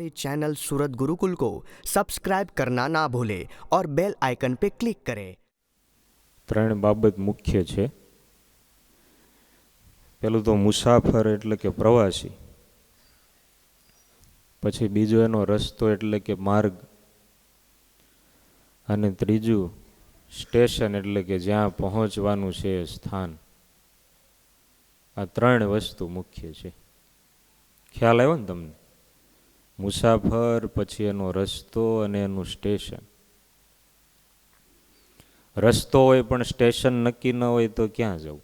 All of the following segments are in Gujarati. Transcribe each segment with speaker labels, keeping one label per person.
Speaker 1: हमारे चैनल सूरत गुरुकुल को सब्सक्राइब करना ना भूलें और बेल आइकन पे क्लिक करें।
Speaker 2: ત્રણ બાબત મુખ્ય છે. પેલું તો મુસાફર એટલે કે પ્રવાસી, પછી બીજો એનો રસ્તો એટલે કે માર્ગ, અને ત્રીજું સ્ટેશન એટલે કે જ્યાં પહોંચવાનું છે એ સ્થાન. આ ત્રણ વસ્તુ મુખ્ય છે. ખ્યાલ આવ્યો ને તમને? મુસાફર, પછી એનો રસ્તો અને એનું સ્ટેશન. રસ્તો હોય પણ સ્ટેશન નક્કી ન હોય તો ક્યાં જવું?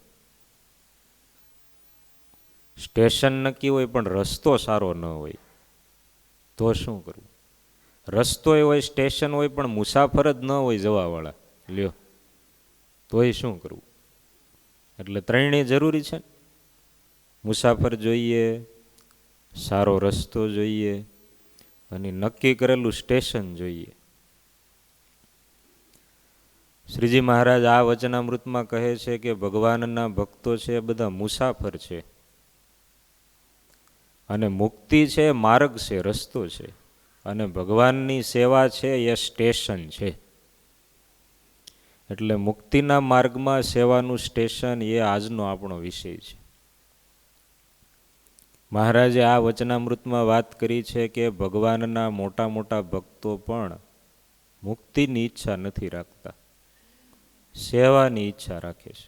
Speaker 2: સ્ટેશન નક્કી હોય પણ રસ્તો સારો ન હોય તો શું કરવું? રસ્તો હોય, સ્ટેશન હોય પણ મુસાફર જ ન હોય જવાવાળા, લ્યો તોય શું કરવું? એટલે ત્રણેય જરૂરી છે. મુસાફર જોઈએ, સારો રસ્તો જોઈએ, અને નક્કી કરેલું સ્ટેશન જોઈએ. શ્રીજી મહારાજ આ વચનામૃતમાં કહે છે કે ભગવાનના ભક્તો છે એ બધા મુસાફર છે, અને મુક્તિ છે માર્ગ છે, રસ્તો છે, અને ભગવાનની સેવા છે એ સ્ટેશન છે. એટલે મુક્તિના માર્ગમાં સેવાનું સ્ટેશન એ આજનો આપણો વિષય છે. મહારાજે આ વચનામૃતમાં વાત કરી છે કે ભગવાનના મોટા મોટા ભક્તો પણ મુક્તિની ઈચ્છા નથી રાખતા, સેવાની ઈચ્છા રાખે છે.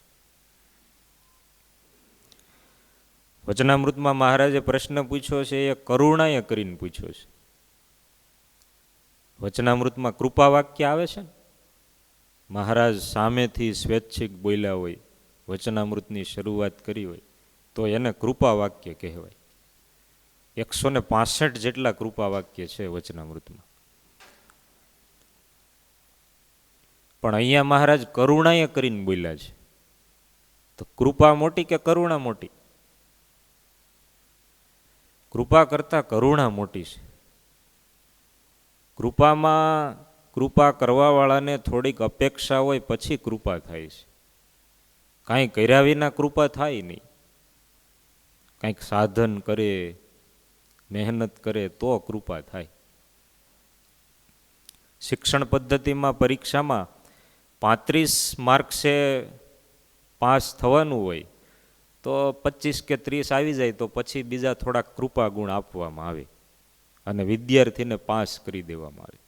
Speaker 2: વચનામૃતમાં મહારાજે પ્રશ્ન પૂછ્યો છે એ કરુણાએ કરીને પૂછ્યો છે. વચનામૃતમાં કૃપા વાક્ય આવે છે ને, મહારાજ સામેથી સ્વૈચ્છિક બોલ્યા હોય, વચનામૃતની શરૂઆત કરી હોય, તો એને કૃપા વાક્ય કહેવાય. 165 જેટલા કૃપા વાક્ય છે વચનામૃતમાં. પણ અહીંયા મહારાજ કરુણાએ કરીને બોલ્યા છે. તો કૃપા મોટી કે કરુણા મોટી? કૃપા કરતા કરુણા મોટી છે. કૃપામાં કૃપા કરવાવાળાને થોડીક અપેક્ષા હોય પછી કૃપા થાય છે. કાંઈ કર્યા વિના કૃપા થાય નહીં. કાંઈક સાધન કરે, મહેનત કરે તો કૃપા થાય. શિક્ષણ પદ્ધતિમાં પરીક્ષામાં 35 માર્ક્સે પાસ થવાનું હોય તો 25 કે 30 આવી જાય તો પછી બીજા થોડાક કૃપા ગુણ આપવામાં આવે અને વિદ્યાર્થીને પાસ કરી દેવામાં આવે.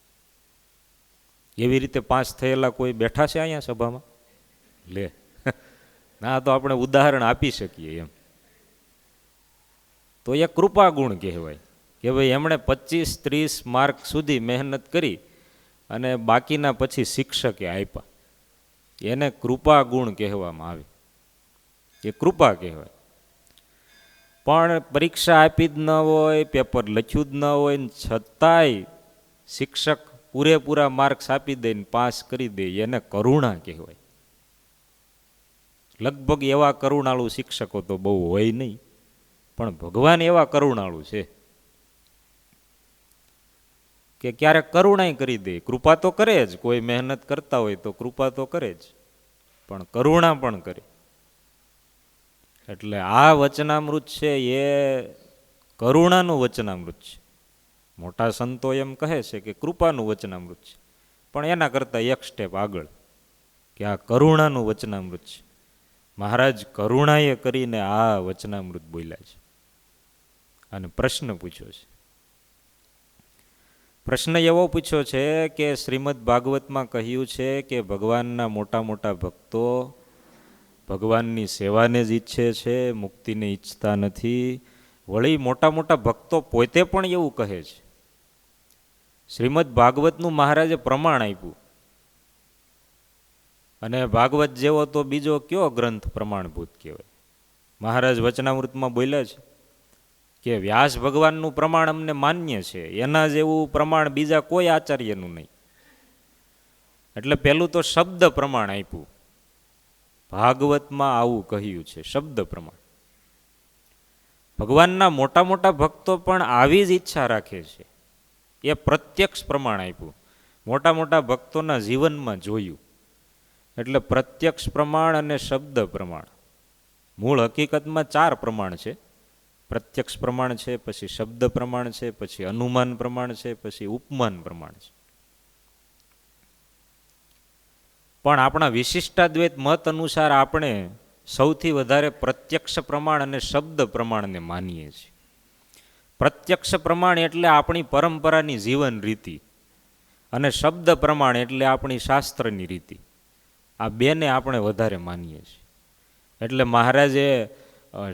Speaker 2: એવી રીતે પાસ થયેલા કોઈ બેઠા છે અહીંયા સભામાં? લે ના, તો આપણે ઉદાહરણ આપી શકીએ એમ. તો એ કૃપા ગુણ કહેવાય કે ભાઈ એમણે 25-30 માર્ક સુધી મહેનત કરી અને બાકીના પછી શિક્ષકે આપ્યા, એને કૃપા ગુણ કહેવામાં આવે. એ કૃપા કહેવાય. પણ પરીક્ષા આપી જ ન હોય, પેપર લખ્યું જ ન હોય, છતાંય શિક્ષક પૂરેપૂરા માર્ક્સ આપી દે ને પાસ કરી દે, એને કરુણા કહેવાય. લગભગ એવા કરુણાળુ શિક્ષકો તો બહુ હોય નહીં, પણ ભગવાન એવા કરુણાળુ છે કે ક્યારેક કરુણાય કરી દે. કૃપા તો કરે જ, કોઈ મહેનત કરતા હોય તો કૃપા તો કરે જ, પણ કરુણા પણ કરે. એટલે આ વચનામૃત છે એ કરુણાનું વચનામૃત છે. મોટા સંતો એમ કહે છે કે કૃપાનું વચનામૃત છે, પણ એના કરતાં એક સ્ટેપ આગળ કે આ કરુણાનું વચનામૃત છે. મહારાજ કરુણાએ કરીને આ વચનામૃત બોલ્યા છે અને પ્રશ્ન પૂછ્યો છે. પ્રશ્ન એવો પૂછ્યો છે કે શ્રીમદ ભાગવતમાં કહ્યું છે કે ભગવાનના મોટા મોટા ભક્તો ભગવાનની સેવાને જ ઈચ્છે છે, મુક્તિને ઈચ્છતા નથી. વળી મોટા મોટા ભક્તો પોતે પણ એવું કહે છે. શ્રીમદ ભાગવતનું મહારાજે પ્રમાણ આપ્યું, અને ભાગવત જેવો તો બીજો કયો ગ્રંથ પ્રમાણભૂત કહેવાય? મહારાજ વચનામૃતમાં બોલ્યા છે કે વ્યાસ ભગવાનનું પ્રમાણ અમને માન્ય છે, એના જેવું પ્રમાણ બીજા કોઈ આચાર્યનું નહીં. એટલે પેલું તો શબ્દ પ્રમાણ આપ્યું. ભાગવતમાં આવું કહ્યું છે, શબ્દ પ્રમાણ. ભગવાનના મોટા મોટા ભક્તો પણ આવી જ ઈચ્છા રાખે છે, એ પ્રત્યક્ષ પ્રમાણ આપ્યું. મોટા મોટા ભક્તોના જીવનમાં જોયું. એટલે પ્રત્યક્ષ પ્રમાણ અને શબ્દ પ્રમાણ. મૂળ હકીકતમાં 4 પ્રમાણ છે, પ્રત્યક્ષ પ્રમાણ છે, પછી શબ્દ પ્રમાણ છે, પછી અનુમાન પ્રમાણ છે, પછી ઉપમાન પ્રમાણ છે. પણ આપણા વિશિષ્ટાદ્વૈત મત અનુસાર આપણે સૌથી વધારે પ્રત્યક્ષ પ્રમાણ અને શબ્દ પ્રમાણને માનીએ છીએ. પ્રત્યક્ષ પ્રમાણ એટલે આપણી પરંપરાની જીવન રીતિ, અને શબ્દ પ્રમાણ એટલે આપણી શાસ્ત્રની રીતિ. આ બેને આપણે વધારે માનીએ છીએ. એટલે મહારાજે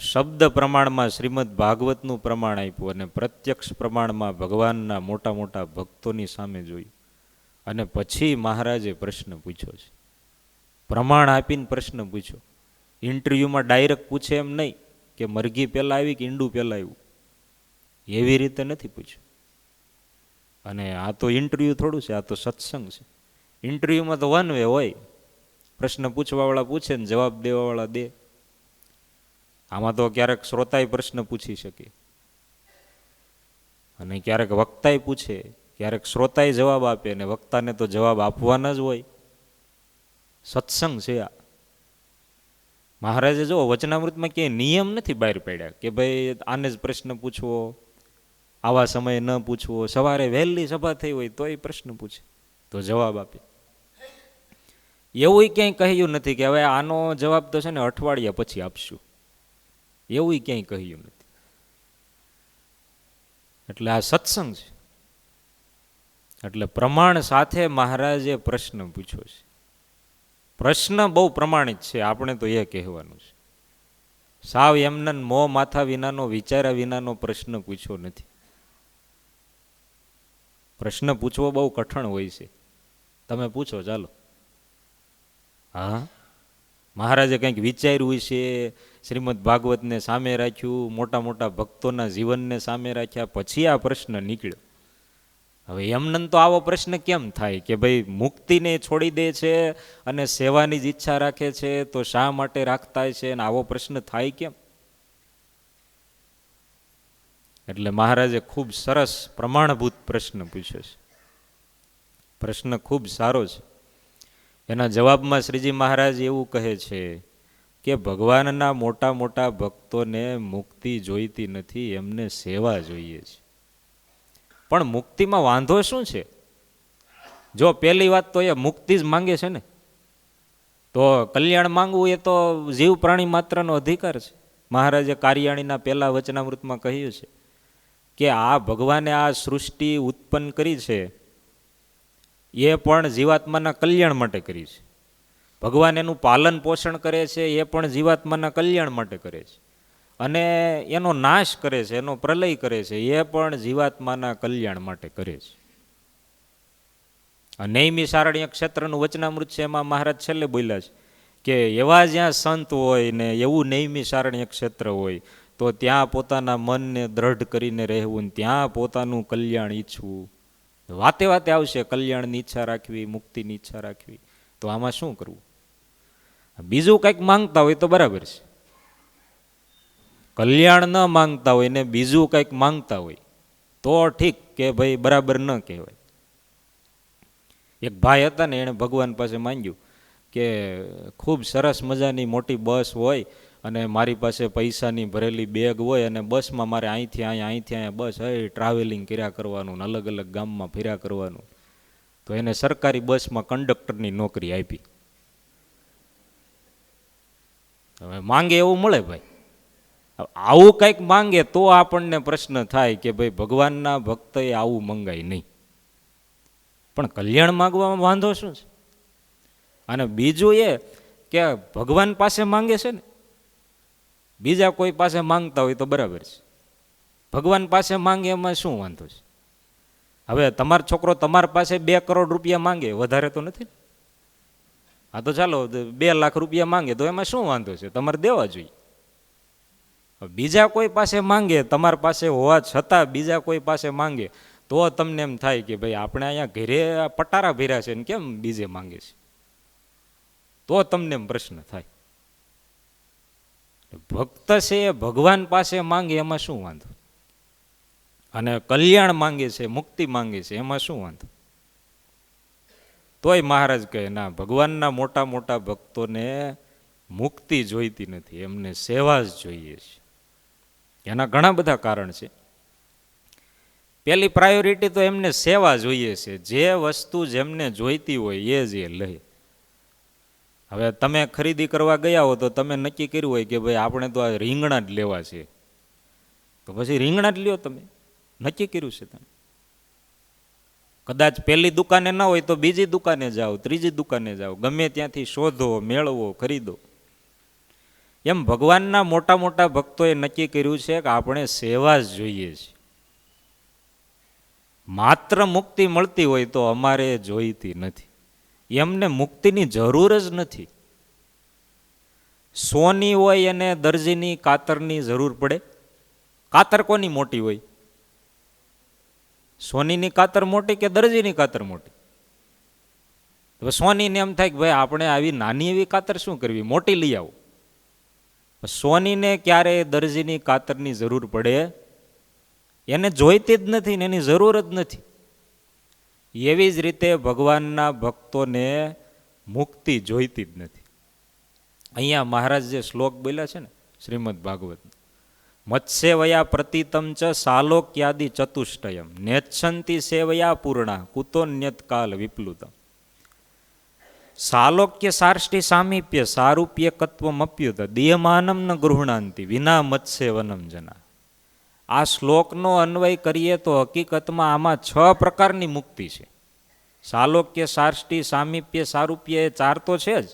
Speaker 2: શબ્દ પ્રમાણમાં શ્રીમદ ભાગવતનું પ્રમાણ આપ્યું અને પ્રત્યક્ષ પ્રમાણમાં ભગવાનના મોટા મોટા ભક્તોની સામે જોયું. અને પછી મહારાજે પ્રશ્ન પૂછ્યો છે. પ્રમાણ આપીને પ્રશ્ન પૂછ્યો. ઇન્ટરવ્યૂમાં ડાયરેક્ટ પૂછે એમ નહીં કે મરઘી પહેલાં આવી કે ઈંડું પહેલાં આવ્યું, એવી રીતે નથી પૂછ્યું. અને આ તો ઇન્ટરવ્યૂ થોડું છે, આ તો સત્સંગ છે. ઇન્ટરવ્યૂમાં તો વન વે હોય, પ્રશ્ન પૂછવાવાળા પૂછે ને જવાબ દેવાવાળા દે. આમાં તો ક્યારેક શ્રોતાએ પ્રશ્ન પૂછી શકે, અને ક્યારેક વક્તાએ પૂછે, ક્યારેક શ્રોતાએ જવાબ આપે, અને વક્તાને તો જવાબ આપવાના જ હોય. સત્સંગ છે આ. મહારાજે જો વચનામૃતમાં ક્યાંય નિયમ નથી બહાર પાડ્યા કે ભાઈ આને જ પ્રશ્ન પૂછવો, આવા સમયે ન પૂછવો. સવારે વહેલી સભા થઈ હોય તો એ પ્રશ્ન પૂછે તો જવાબ આપે. એવું ક્યાંય કહ્યું નથી કે હવે આનો જવાબ તો છે ને અઠવાડિયા પછી આપશું, એવું ક્યાંય કહ્યું નથી. એટલે આ સત્સંગ છે. એટલે પ્રમાણ સાથે મહારાજે પ્રશ્ન પૂછ્યો છે. પ્રશ્ન બહુ પ્રમાણિત છે, આપણે તો એ કહેવાનું છે. સાવ એમને મોં માથા વિનાનો, વિચાર્યા વિનાનો પ્રશ્ન પૂછ્યો નથી. પ્રશ્ન પૂછવો બહુ કઠણ હોય છે. તમે પૂછો ચાલો. હા, મહારાજે કંઈક વિચાર્યું છે, શ્રીમદ ભાગવતને સામે રાખ્યું, મોટા મોટા ભક્તોના જીવનને સામે રાખ્યા, પછી આ પ્રશ્ન નીકળ્યો. હવે એમને તો આવો પ્રશ્ન કેમ થાય કે ભાઈ મુક્તિને છોડી દે છે અને સેવાની જ ઈચ્છા રાખે છે, તો શા માટે રાખતા છે, અને આવો પ્રશ્ન થાય કેમ? એટલે મહારાજે ખૂબ સરસ પ્રમાણભૂત પ્રશ્ન પૂછ્યો છે. પ્રશ્ન ખૂબ સારો છે. એના જવાબમાં શ્રીજી મહારાજ એવું કહે છે કે ભગવાનના મોટા મોટા ભક્તોને મુક્તિ જોઈતી નથી, એમને સેવા જોઈએ છે. પણ મુક્તિમાં વાંધો શું છે? જો પહેલી વાત તો એ મુક્તિ જ માંગે છે ને, તો કલ્યાણ માંગવું એ તો જીવ પ્રાણી માત્રનો અધિકાર છે. મહારાજે કાર્યાણીના પહેલા વચનામૃતમાં કહ્યું છે કે આ ભગવાને આ સૃષ્ટિ ઉત્પન્ન કરી છે એ પણ જીવાત્માના કલ્યાણ માટે કરી છે. ભગવાન એનું પાલન પોષણ કરે છે એ પણ જીવાત્માના કલ્યાણ માટે કરે છે. અને એનો નાશ કરે છે, એનો પ્રલય કરે છે, એ પણ જીવાત્માના કલ્યાણ માટે કરે છે. નૈમી સારણ્ય ક્ષેત્રનું વચનામૃત છે, એમાં મહારાજ છેલ્લે બોલ્યા છે કે એવા જ્યાં સંત હોય ને એવું નૈમી સારણ્ય ક્ષેત્ર હોય તો ત્યાં પોતાના મનને દ્રઢ કરીને રહેવું, ને ત્યાં પોતાનું કલ્યાણ ઈચ્છવું. વાતે વાતે આવશે કલ્યાણની ઈચ્છા રાખવી, મુક્તિની ઈચ્છા રાખવી. તો આમાં શું કરવું? બીજું કંઈક માંગતા હોય તો બરાબર છે. કલ્યાણ ન માંગતા હોય ને બીજું કંઈક માંગતા હોય તો ઠીક કે ભાઈ બરાબર ન કહેવાય. એક ભાઈ હતા ને, એણે ભગવાન પાસે માંગ્યું કે ખૂબ સરસ મજાની મોટી બસ હોય અને મારી પાસે પૈસાની ભરેલી બેગ હોય અને બસમાં મારે અહીંથી અહીંયા બસ ટ્રાવેલિંગ કર્યા કરવાનું, અલગ અલગ ગામમાં ફર્યા કરવાનું. તો એને સરકારી બસમાં કંડક્ટરની નોકરી આપી. હવે માંગે એવું મળે ભાઈ. આવું કંઈક માંગે તો આપણને પ્રશ્ન થાય કે ભાઈ ભગવાનના ભક્તએ આવું મંગાય નહીં. પણ કલ્યાણ માંગવામાં વાંધો શું છે? અને બીજું એ કે ભગવાન પાસે માંગે છે ને, બીજા કોઈ પાસે માંગતા હોય તો બરાબર છે. ભગવાન પાસે માંગે એમાં શું વાંધો છે? હવે તમારો છોકરો તમારા પાસે 2 કરોડ રૂપિયા માંગે, વધારે તો નથી. હા તો ચાલો 2 લાખ રૂપિયા માંગે તો એમાં શું વાંધો છે? તમારે દેવા જોઈએ. બીજા કોઈ પાસે માંગે, તમારા પાસે હોવા છતાં બીજા કોઈ પાસે માંગે તો તમને એમ થાય કે ભાઈ આપણે અહીંયા ઘરે પટારા ભર્યા છે ને કેમ બીજે માંગે છે? તો તમને એમ પ્રશ્ન થાય. ભક્ત છે એ ભગવાન પાસે માંગે એમાં શું વાંધો? અને કલ્યાણ માંગે છે, મુક્તિ માંગે છે, એમાં શું વાંધો? તોય મહારાજ કહે ના, ભગવાનના મોટા મોટા ભક્તોને મુક્તિ જોઈતી નથી, એમને સેવા જ જોઈએ છે. એના ઘણા બધા કારણ છે. પહેલી પ્રાયોરિટી તો એમને સેવા જોઈએ છે. જે વસ્તુ જેમને જોઈતી હોય એ જ એ લે. હવે તમે ખરીદી કરવા ગયા હો તો તમે નક્કી કર્યું હોય કે ભાઈ આપણે તો આ રીંગણા જ લેવા છે, તો પછી રીંગણા જ લ્યો. તમે નક્કી કર્યું છે. તમે કદાચ પહેલી દુકાને ના હોય તો બીજી દુકાને જાઓ, ત્રીજી દુકાને જાઓ, ગમે ત્યાંથી શોધો, મેળવો, ખરીદો. એમ ભગવાનના મોટા મોટા ભક્તોએ નક્કી કર્યું છે કે આપણે સેવા જ જોઈએ છે. માત્ર મુક્તિ મળતી હોય તો અમારે જોઈતી નથી. એમને મુક્તિની જરૂર જ નથી. સોની હોય એને દરજીની કાતરની જરૂર પડે? કાતર કોની મોટી હોય? સોનીની કાતર મોટી કે દરજીની કાતર મોટી? હવે સોનીને એમ થાય કે ભાઈ આપણે આવી નાની એવી કાતર શું કરવી, મોટી લઈ આવો. સોનીને ક્યારે દરજીની કાતરની જરૂર પડે? એને જોઈતી જ નથી ને એની જરૂર જ નથી. એવી જ રીતે ભગવાનના ભક્તોને મુક્તિ જોઈતી જ નથી. અહીંયા મહારાજ જે શ્લોક બોલ્યા છે ને શ્રીમદ ભાગવત, મત્સ્યવયા પ્રતિતમ ચ સાલોક્યાદિ ચતુષ્ટયમ નેચ્છંતિ સેવયા પૂર્ણા કુતોન્યત કાલ વિપ્લુતમ. સાલોક્ય સાર્ષ્ટિ સામીપ્ય સારૂપ્ય કત્વમપ્યુત દીયમાનમ ન ગૃહણાંતિ વિના મત્સ્યવનમ જના. આ શ્લોકનો અન્વય કરીએ તો હકીકતમાં આમાં 6 પ્રકારની મુક્તિ છે. સાલોક્ય સાર્ષ્ટિ સામીપ્ય સારૂપ્ય એ 4 તો છે જ.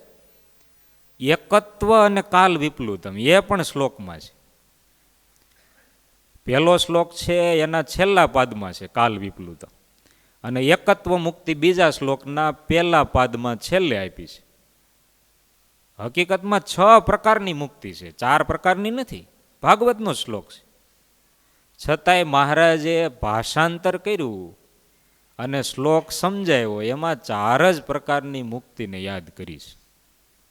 Speaker 2: એકત્વ અને કાલ વિપ્લુતમ એ પણ શ્લોકમાં છે. પહેલો શ્લોક છે એના છેલ્લા પાદમાં છે કાલ વિપ્લુતમ, અને એકત્વ મુક્તિ બીજા શ્લોકના પહેલા પાદમાં છેલ્લે આપી છે. હકીકતમાં 6 પ્રકારની મુક્તિ છે, 4 પ્રકારની નથી. ભાગવતનો શ્લોક છે. છતાંય મહારાજે ભાષાંતર કર્યું અને શ્લોક સમજાયો, એમાં 4 જ પ્રકારની મુક્તિને યાદ કરી છે.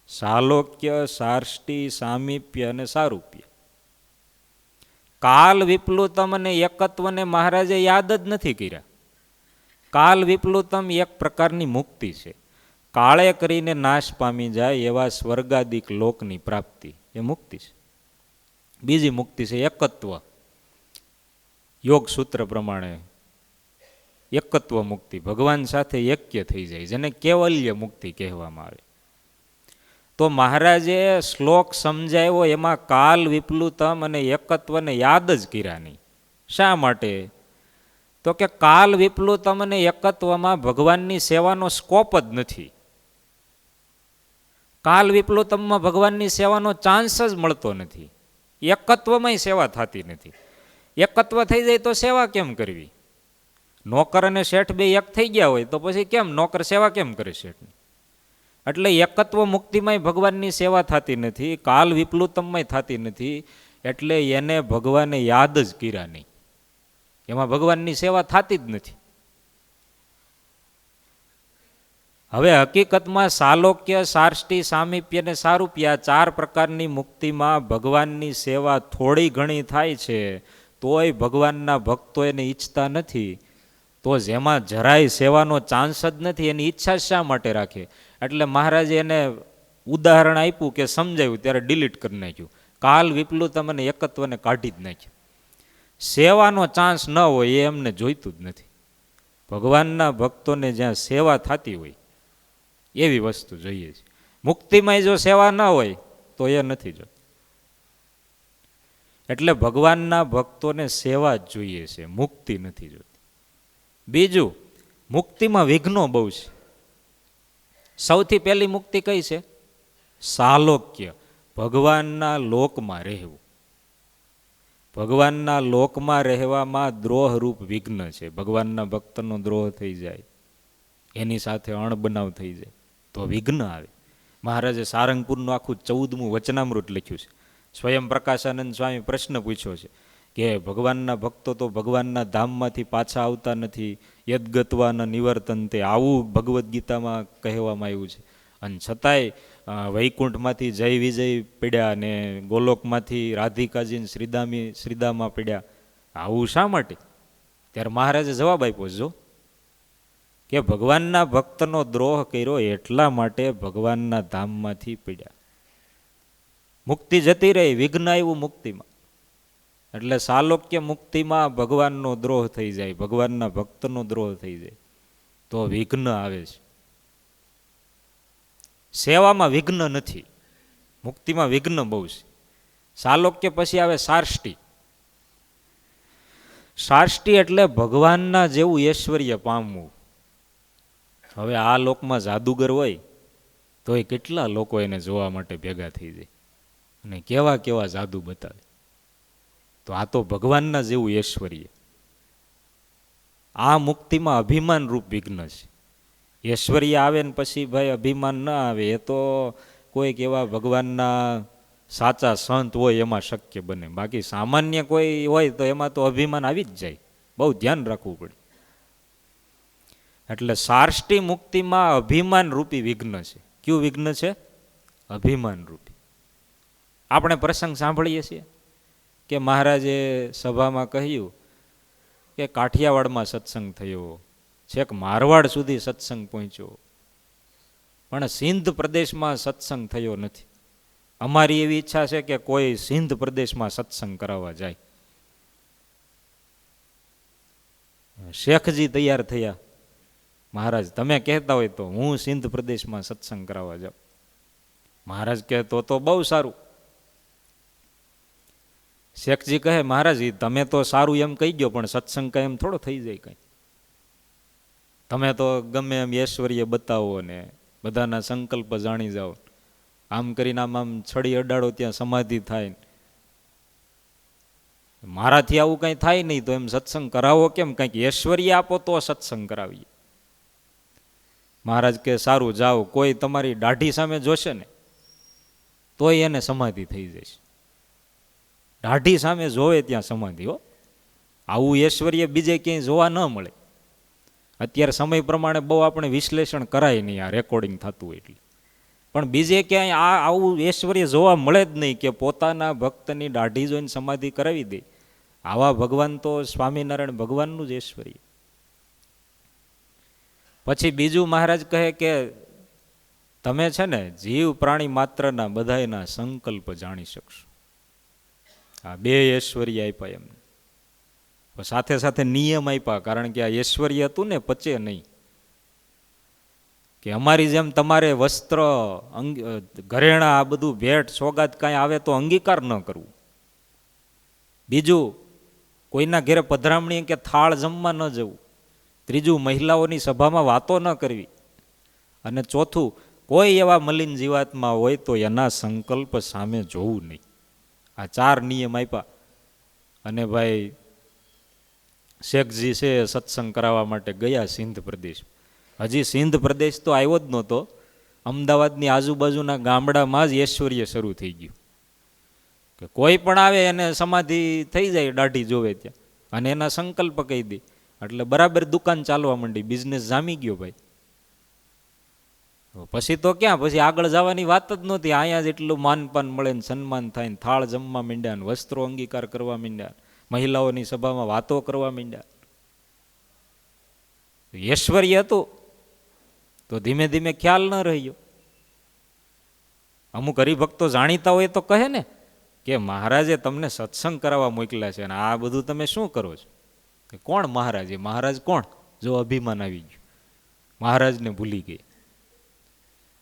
Speaker 2: સાલોક્ય, સાર્ષ્ટિ, સામીપ્ય અને સારૂપ્ય. કાલ વિપ્લુતમ અને એકત્વને મહારાજે યાદ જ નથી કર્યા. કાલ વિપ્લુતમ એક પ્રકારની મુક્તિ છે. કાળે કરીને નાશ પામી જાય એવા સ્વર્ગાદિક લોકની પ્રાપ્તિ, એ મુક્તિ છે. બીજી મુક્તિ છે એકત્વ. યોગ સૂત્ર પ્રમાણે એકત્વ મુક્તિ, ભગવાન સાથે એક્ય થઈ જાય, જેને કેવલ્ય મુક્તિ કહેવામાં આવે. તો મહારાજે શ્લોક સમજાવ્યો એમાં કાલ વિપ્લુતમ અને એકત્વને યાદ જ કર્યા નહીં. શા માટે? તો કે કાલ વિપ્લુતમ અને એકત્વમાં ભગવાનની સેવાનો સ્કોપ જ નથી. કાલ વિપ્લુતમમાં ભગવાનની સેવાનો ચાન્સ જ મળતો નથી. એકત્વમાંય સેવા થતી નથી. એકત્વ થઈ જાય તો સેવા કેમ કરવી? નોકર અને શેઠ બે એક થઈ ગયા હોય તો પછી કેમ નોકર સેવા કેમ કરે શેઠની? એટલે એકત્વ મુક્તિમાંય ભગવાનની સેવા થતી નથી, કાલ વિપ્લુતમમાંય થતી નથી. એટલે એને ભગવાને યાદ જ કર્યા નહીં. એમાં ભગવાનની સેવા થતી જ નથી. હવે હકીકતમાં સાલોક્ય, સાર્ષ્ટિ, સામીપ્ય અને સારૂપ્ય 4 પ્રકારની મુક્તિમાં ભગવાનની સેવા થોડી ઘણી થાય છે, તોય ભગવાનના ભક્તો એને ઈચ્છતા નથી. તો જેમાં જરાય સેવાનો ચાન્સ જ નથી એની ઈચ્છા શા માટે રાખે? એટલે મહારાજે એને ઉદાહરણ આપ્યું કે સમજાવ્યું ત્યારે ડિલીટ કરી નાખ્યું. કાલ વિપ્લુતમ અને એકત્વને કાઢી જ નાખ્યું. સેવાનો ચાન્સ ન હોય એ એમને જોઈતું જ નથી. ભગવાનના ભક્તોને જ્યાં સેવા થતી હોય એવી વસ્તુ જોઈએ છે. મુક્તિમાં જો સેવા ન હોય તો એ નથી જોતું. એટલે ભગવાનના ભક્તોને સેવા જ જોઈએ છે, મુક્તિ નથી જોતી. બીજું, મુક્તિમાં વિઘ્નો બહુ છે. સૌથી પહેલી મુક્તિ કઈ છે? સાલોક્ય, ભગવાનના લોકમાં રહેવું. ભગવાનના લોકમાં રહેવામાં દ્રોહરૂપ વિઘ્ન છે. ભગવાનના ભક્તનો દ્રોહ થઈ જાય, એની સાથે અણબનાવ થઈ જાય તો વિઘ્ન આવે. મહારાજે સારંગપુરનું આખું 14મું વચનામૃત લખ્યું છે. સ્વયં પ્રકાશાનંદ સ્વામી પ્રશ્ન પૂછ્યો છે કે ભગવાનના ભક્તો તો ભગવાનના ધામમાંથી પાછા આવતા નથી, યદગત્વાના નિવર્તનતે, આવું ભગવદ્ ગીતામાં કહેવામાં આવ્યું છે. અને છતાંય વૈકુંઠમાંથી જય વિજય પડ્યા અને ગોલોકમાંથી રાધિકાજીને શ્રીદામાં પડ્યા, આવું શા માટે? ત્યારે મહારાજે જવાબ આપ્યો જો કે ભગવાનના ભક્તનો દ્રોહ કર્યો એટલા માટે ભગવાનના ધામમાંથી પડ્યા. મુક્તિ જતી રહી, વિઘ્ન આવ્યું મુક્તિમાં. એટલે સાલોક્ય મુક્તિમાં ભગવાનનો દ્રોહ થઈ જાય, ભગવાનના ભક્તનો દ્રોહ થઈ જાય તો વિઘ્ન આવે છે. સેવામાં વિઘ્ન નથી, મુક્તિમાં વિઘ્ન બહુ છે. સાલોક્ય પછી આવે સાર્ષ્ટી. સાર્ષ્ટી એટલે ભગવાનના જેવું ઐશ્વર્ય પામવું. હવે આ લોકમાં જાદુગર હોય તો એ કેટલા લોકો એને જોવા માટે ભેગા થઈ જાય અને કેવા કેવા જાદુ બતાવે. તો આ તો ભગવાનના જેવું ઐશ્વર્ય. આ મુક્તિમાં અભિમાન રૂપ વિઘ્ન છે. ઐશ્વર્ય આવે ને પછી ભાઈ અભિમાન ન આવે, એ તો કોઈક એવા ભગવાનના સાચા સંત હોય એમાં શક્ય બને. બાકી સામાન્ય કોઈ હોય તો એમાં તો અભિમાન આવી જ જાય. બહુ ધ્યાન રાખવું પડે. એટલે સાર્ષ્ટી મુક્તિમાં અભિમાન રૂપી વિઘ્ન છે. કયું વિઘ્ન છે? અભિમાન રૂપી. આપણે પ્રસંગ સાંભળીએ છીએ કે મહારાજે સભામાં કહ્યું કે કાઠિયાવાડમાં સત્સંગ થયો, છેક મારવાડ સુધી સત્સંગ પહોંચ્યો, પણ સિંધ પ્રદેશમાં સત્સંગ થયો નથી. અમારી એવી ઈચ્છા છે કે કોઈ સિંધ પ્રદેશમાં સત્સંગ કરાવવા જાય. શેખજી તૈયાર થયા, મહારાજ તમે કહેતા હોય તો હું સિંધ પ્રદેશમાં સત્સંગ કરાવવા જાઉં. મહારાજ કહે તો બહુ સારું. શેખજી કહે મહારાજ તમે તો સારું એમ કહી ગયો, પણ સત્સંગ કઈ એમ થોડો થઈ જાય કઈ. તમે તો ગમે એમ ઐશ્વર્ય બતાવો ને બધાના સંકલ્પ જાણી જાઓ, આમ કરીને આમ છડી અડાડો ત્યાં સમાધિ થાય. મારાથી આવું કઈ થાય નહીં તો એમ સત્સંગ કરાવો કેમ? કંઈક ઐશ્વર્ય આપો તો સત્સંગ કરાવીએ. મહારાજ કે સારું જાઓ, કોઈ તમારી દાઢી સામે જોશે ને તોય એને સમાધિ થઈ જશે. દાઢી સામે જોવે ત્યાં સમાધિ. હો, આવું ઐશ્વર્ય બીજે ક્યાંય જોવા ન મળે. અત્યારે સમય પ્રમાણે બહુ આપણે વિશ્લેષણ કરાય નહીં, આ રેકોર્ડિંગ થતું હોય એટલે. પણ બીજે ક્યાંય આવું ઐશ્વર્ય જોવા મળે જ નહીં કે પોતાના ભક્તની દાઢી જોઈને સમાધિ કરાવી દે. આવા ભગવાન તો સ્વામિનારાયણ ભગવાનનું જ ઐશ્વર્ય. પછી બીજું મહારાજ કહે કે તમે છે ને જીવ પ્રાણી માત્રના બધાયના સંકલ્પ જાણી શકશો. આ બે ઐશ્વર્ય આપ્યા એમને. સાથે સાથે નિયમ આપ્યા, કારણ કે આ ઐશ્વર્ય હતું ને પચે નહીં. કે અમારી જેમ તમારે વસ્ત્ર ઘરેણા આ બધું ભેટ સોગાદ કાંઈ આવે તો અંગીકાર ન કરવું. બીજું કોઈના ઘેરે પધરામણી કે થાળ જમવા ન જવું. ત્રીજું મહિલાઓની સભામાં વાતો ન કરવી. અને ચોથું કોઈ એવા મલિન જીવાત્મા હોય તો એના સંકલ્પ સામે જોવું નહીં. આ 4 નિયમ આપ્યા. અને ભાઈ શેખજી છે સત્સંગ કરાવવા માટે ગયા સિંધ પ્રદેશ. હજી સિંધ પ્રદેશ તો આવ્યો જ નહોતો. અમદાવાદની આજુબાજુના ગામડામાં જ ઐશ્વર્ય શરૂ થઈ ગયું કે કોઈ પણ આવે એને સમાધિ થઈ જાય દાઢી જોવે ત્યાં, અને એના સંકલ્પ કહી દે એટલે બરાબર દુકાન ચાલવા માંડી, બિઝનેસ જામી ગયો ભાઈ. પછી તો ક્યાં, પછી આગળ જવાની વાત જ નહોતી. અહીંયા જ એટલું માનપાન મળે ને સન્માન થાય ને થાળ જમવા માંડ્યા ને વસ્ત્રો અંગીકાર કરવા માંડ્યા, મહિલાઓની સભામાં વાતો કરવા માંડ્યા. ઐશ્વર્ય હતું તો ધીમે ધીમે ખ્યાલ ન રહ્યો. અમુક હરિભક્તો જાણીતા હોય તો કહે ને કે મહારાજે તમને સત્સંગ કરાવવા મોકલ્યા છે અને આ બધું તમે શું કરો છો? કે કોણ મહારાજ? મહારાજ કોણ? જો અભિમાન આવી ગયું, મહારાજને ભૂલી ગઈ.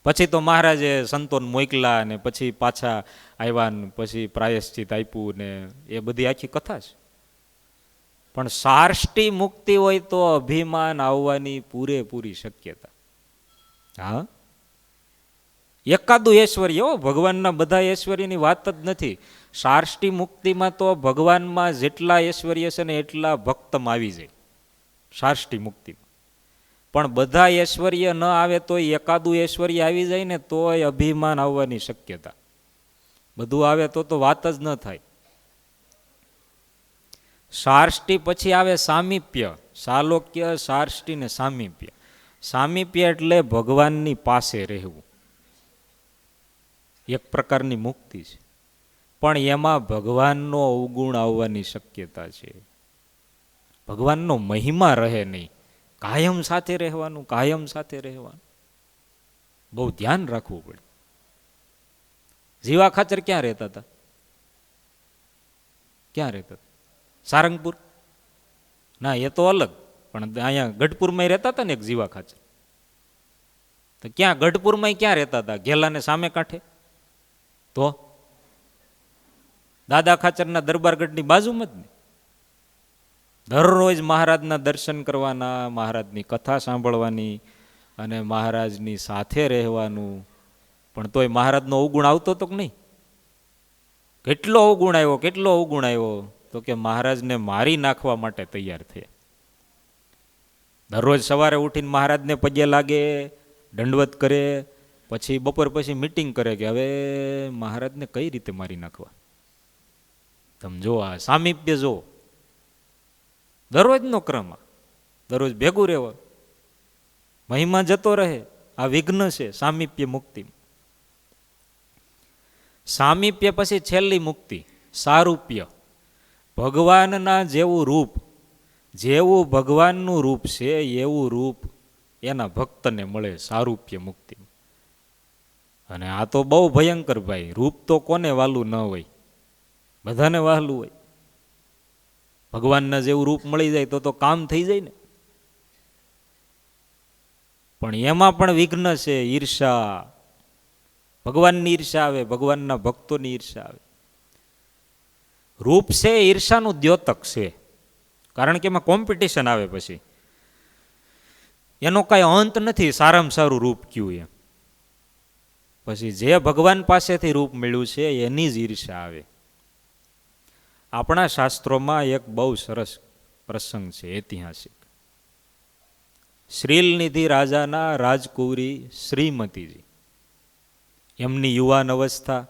Speaker 2: પછી તો મહારાજે સંતોન મોકલા ને પછી પાછા આવ્યા ને પછી પ્રાયશ્ચિત આપ્યું ને એ બધી આખી કથા છે. પણ સાર્ષ્ટી મુક્તિ હોય તો અભિમાન આવવાની પૂરેપૂરી શક્યતા. હા, એકાદું ઐશ્વર્ય, ભગવાનના બધા ઐશ્વર્યની વાત જ નથી. સાર્ષ્ટી મુક્તિમાં તો ભગવાનમાં જેટલા ઐશ્વર્ય છે ને એટલા ભક્તમાં આવી જાય સાર્ષ્ટી મુક્તિમાં. પણ બધા ઐશ્વર્ય ન આવે તો એકાદું ઐશ્વર્ય આવી જાય ને તોય અભિમાન આવવાની શક્યતા. બધું આવે તો વાત જ ન થાય. સાર્ષ્ટી પછી આવે સામીપ્ય. સાલોક્ય, સાર્ષ્ટી ને સામીપ્ય. સામીપ્ય એટલે ભગવાનની પાસે રહેવું. એક પ્રકારની મુક્તિ છે, પણ એમાં ભગવાનનો અવગુણ આવવાની શક્યતા છે. ભગવાનનો મહિમા રહે નહીં. કાયમ સાથે રહેવાનું, કાયમ સાથે રહેવાનું. બહુ ધ્યાન રાખવું પડે. જીવા ખાચર ક્યાં રહેતા હતા? ક્યાં રહેતા હતા? સારંગપુર? ના, એ તો અલગ, પણ અહીંયા ગઢપુરમાં રહેતા હતા ને એક જીવા ખાચર. તો ક્યાં ગઢપુરમાં ક્યાં રહેતા હતા? ઘેલાને સામે કાંઠે. તો દાદા ખાચરના દરબારગઢની બાજુમાં જ ને. દરરોજ મહારાજના દર્શન કરવાના, મહારાજની કથા સાંભળવાની અને મહારાજની સાથે રહેવાનું. પણ તોય મહારાજનો અવગુણ આવતો તો કે નહીં? કેટલો અવગુણ આવ્યો, કેટલો અવગુણ આવ્યો? તો કે મહારાજને મારી નાખવા માટે તૈયાર થયા. દરરોજ સવારે ઉઠીને મહારાજને પગે લાગે, દંડવત કરે, પછી બપોર પછી મીટિંગ કરે કે હવે મહારાજને કઈ રીતે મારી નાખવા. તમે જો આ સામીપ્ય જો, દરરોજનો ક્રમ, દરરોજ ભેગું રહેવા, મહિમા જતો રહે. આ વિઘ્ન છે સામીપ્ય મુક્તિ. સામીપ્ય પછી છેલ્લી મુક્તિ સારૂપ્ય. ભગવાનના જેવું રૂપ, જેવું ભગવાનનું રૂપ છે એવું રૂપ એના ભક્તને મળે સારૂપ્ય મુક્તિ. અને આ તો બહુ ભયંકર ભાઈ. રૂપ તો કોને વાલું ન હોય? બધાને વહાલું હોય. ભગવાનના જેવું રૂપ મળી જાય તો કામ થઈ જાય ને. પણ એમાં પણ વિઘ્ન છે, ઈર્ષા. ભગવાનની ઈર્ષા આવે, ભગવાનના ભક્તોની ઈર્ષા આવે. રૂપ છે ઈર્ષાનું દ્યોતક છે, કારણ કે એમાં કોમ્પિટિશન આવે. પછી એનો કાંઈ અંત નથી. સારામાં સારું રૂપ કયું એમ. પછી જે ભગવાન પાસેથી રૂપ મળ્યું છે એની જ ઈર્ષા આવે. આપણા શાસ્ત્રોમાં એક બહુ સરસ પ્રસંગ છે, ઐતિહાસિક. શ્રીલનિધિ રાજાના રાજકુંવરી શ્રીમતીજી, એમની યુવાન અવસ્થા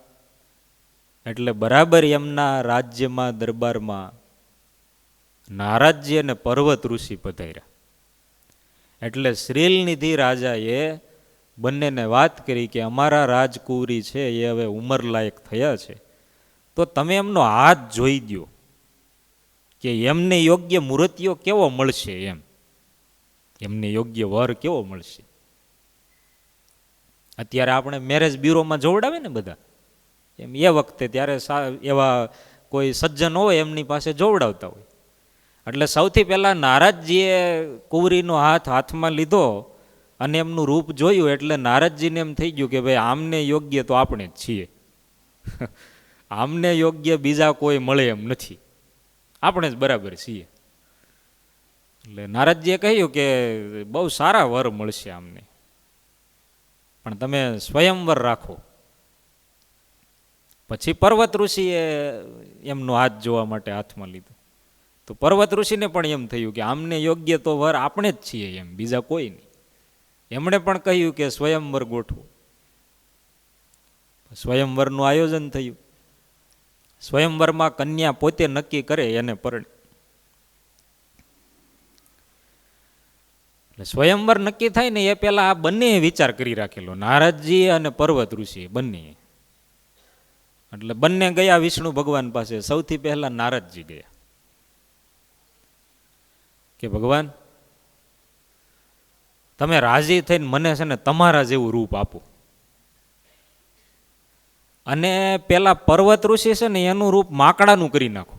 Speaker 2: એટલે બરાબર એમના રાજ્યમાં, દરબારમાં નારદજી અને પર્વત ઋષિ પધાર્યા. એટલે શ્રીલનિધિ રાજાએ બંનેને વાત કરી કે અમારા રાજકુંવરી છે એ હવે ઉંમરલાયક થયા છે, તો તમે એમનો હાથ જોઈ દો કે એમને યોગ્ય મૂર્તિઓ કેવો મળશે, એમને યોગ્ય વર કેવો મળશે. અત્યારે આપણે મેરેજ બ્યુરોમાં જોવડાવે ને બધા, એમ એ વખતે ત્યારે એવા કોઈ સજ્જન હોય એમની પાસે જોવડાવતા હોય. એટલે સૌથી પહેલાં નારદજીએ કુંવરીનો હાથમાં લીધો અને એમનું રૂપ જોયું. એટલે નારદજીને એમ થઈ ગયું કે ભાઈ આમને યોગ્ય તો આપણે જ છીએ, આમને યોગ્ય બીજા કોઈ મળે એમ નથી, આપણે જ બરાબર છીએ. એટલે નારદજીએ કહ્યું કે બહુ સારા વર મળશે આમને, પણ તમે સ્વયંવર રાખો. પછી પર્વત ઋષિએ એમનો હાથ જોવા માટે હાથમાં લીધો. તો પર્વત ઋષિને પણ એમ થયું કે આમને યોગ્ય તો વર આપણે જ છીએ, એમ બીજા કોઈ નહીં. એમણે પણ કહ્યું કે સ્વયંવર ગોઠવો. સ્વયંવરનું આયોજન થયું. સ્વયંવરમાં કન્યા પોતે નક્કી કરે એને પરણે. એટલે સ્વયંવર નક્કી થાય ને એ પહેલા આ બંને વિચાર કરી રાખેલો, નારદજી અને પર્વત ઋષિ બંને. એટલે બંને ગયા વિષ્ણુ ભગવાન પાસે. સૌથી પહેલા નારદજી ગયા કે ભગવાન તમે રાજી થઈને મને છે ને તમારા જેવું રૂપ આપો. અને પેલા પર્વત ઋષિ છે ને એનું રૂપ માકડાનું કરી નાખો.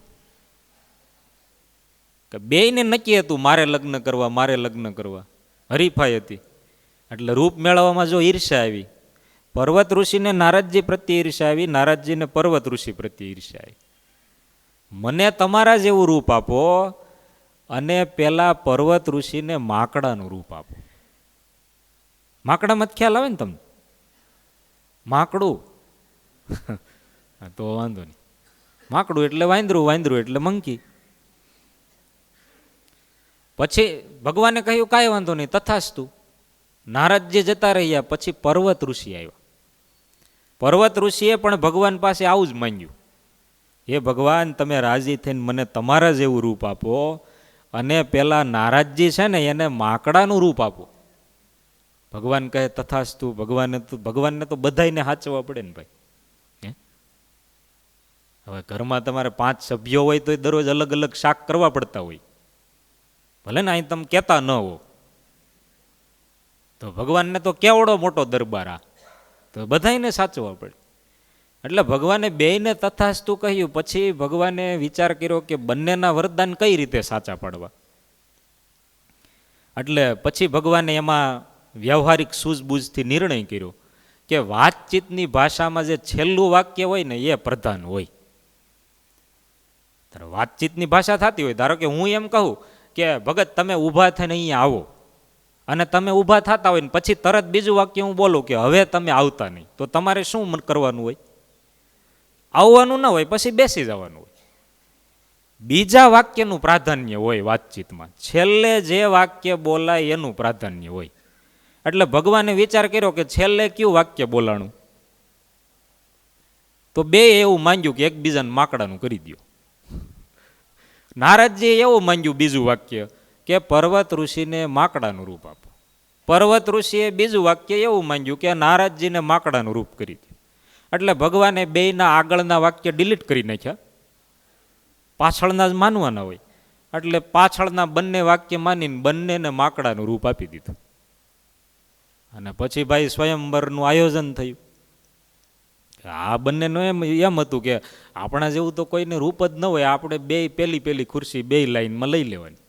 Speaker 2: કે બેયને નક્કી હતું મારે લગ્ન કરવા, મારે લગ્ન કરવા, હરીફાઈ હતી. એટલે રૂપ મેળવવામાં જો ઈર્ષા આવી, પર્વત ઋષિને નારદજી પ્રત્યે ઈર્ષા આવી, નારદજીને પર્વત ઋષિ પ્રત્યે ઈર્ષા આવી. મને તમારા જેવું રૂપ આપો અને પેલા પર્વત ઋષિને માકડાનું રૂપ આપો. માકડામાં જ ખ્યાલ આવે ને તમને? માકડું તો વાંધો નહીં. માકડું એટલે વાંદરું, વાંદરું એટલે મંકી. પછી ભગવાને કહ્યું કાંઈ વાંધો નહીં, તથાસ્તુ. નારદજી જતા રહ્યા. પછી પર્વત ઋષિ આવ્યા. પર્વત ઋષિએ પણ ભગવાન પાસે આવું જ માંગ્યું, હે ભગવાન તમે રાજી થઈને મને તમારા જેવું રૂપ આપો અને પેલા નારદજી છે ને એને માકડાનું રૂપ આપો. ભગવાન કહે તથાસ્તુ. ભગવાનને તો બધાને સાચવવા પડે ને ભાઈ. હવે ઘરમાં તમારે 5 સભ્યો હોય તો દરરોજ અલગ અલગ શાક કરવા પડતા હોય, ભલે ને અહીં તમે કહેતા ન હો. તો ભગવાનને તો કેવડો મોટો દરબાર, આ તો બધાને સાચવવા પડે. એટલે ભગવાને બેયને તથાસ્તુ કહ્યું. પછી ભગવાને વિચાર કર્યો કે બંનેના વરદાન કઈ રીતે સાચા પાડવા. એટલે પછી ભગવાને એમાં વ્યવહારિક સૂઝબૂઝથી નિર્ણય કર્યો કે વાતચીતની ભાષામાં જે છેલ્લું વાક્ય હોય ને એ પ્રધાન હોય. વાતચીતની ભાષા થતી હોય, ધારો કે હું એમ કહું કે ભગત તમે ઊભા થઈને અહીંયા આવો, અને તમે ઊભા થતા હોય ને પછી તરત બીજું વાક્ય હું બોલું કે હવે તમે આવતા નહીં, તો તમારે શું કરવાનું હોય? આવવાનું ના હોય, પછી બેસી જવાનું હોય. બીજા વાક્યનું પ્રાધાન્ય હોય વાતચીતમાં, છેલ્લે જે વાક્ય બોલાય એનું પ્રાધાન્ય હોય. એટલે ભગવાને વિચાર કર્યો કે છેલ્લે કયું વાક્ય બોલાણું, તો બે એવું માંગ્યું કે એકબીજાને માકડાનું કરી દો. નારદજીએ એવું માંગ્યું બીજું વાક્ય કે પર્વત ઋષિને માકડાનું રૂપ આપો. પર્વત ઋષિએ બીજું વાક્ય એવું માંગ્યું કે નારદજીને માકડાનું રૂપ કરી દો. એટલે ભગવાને બેયના આગળના વાક્ય ડિલીટ કરી નાખ્યા, પાછળના જ માનવાના હોય. એટલે પાછળના બંને વાક્ય માનીને બંનેને માકડાનું રૂપ આપી દીધું. અને પછી ભાઈ સ્વયંવરનું આયોજન થયું. આ બંનેનું એમ હતું કે આપણા જેવું તો કોઈને રૂપ જ ન હોય, આપણે બે પેલી ખુરશી બે લાઈનમાં લઈ લેવાની,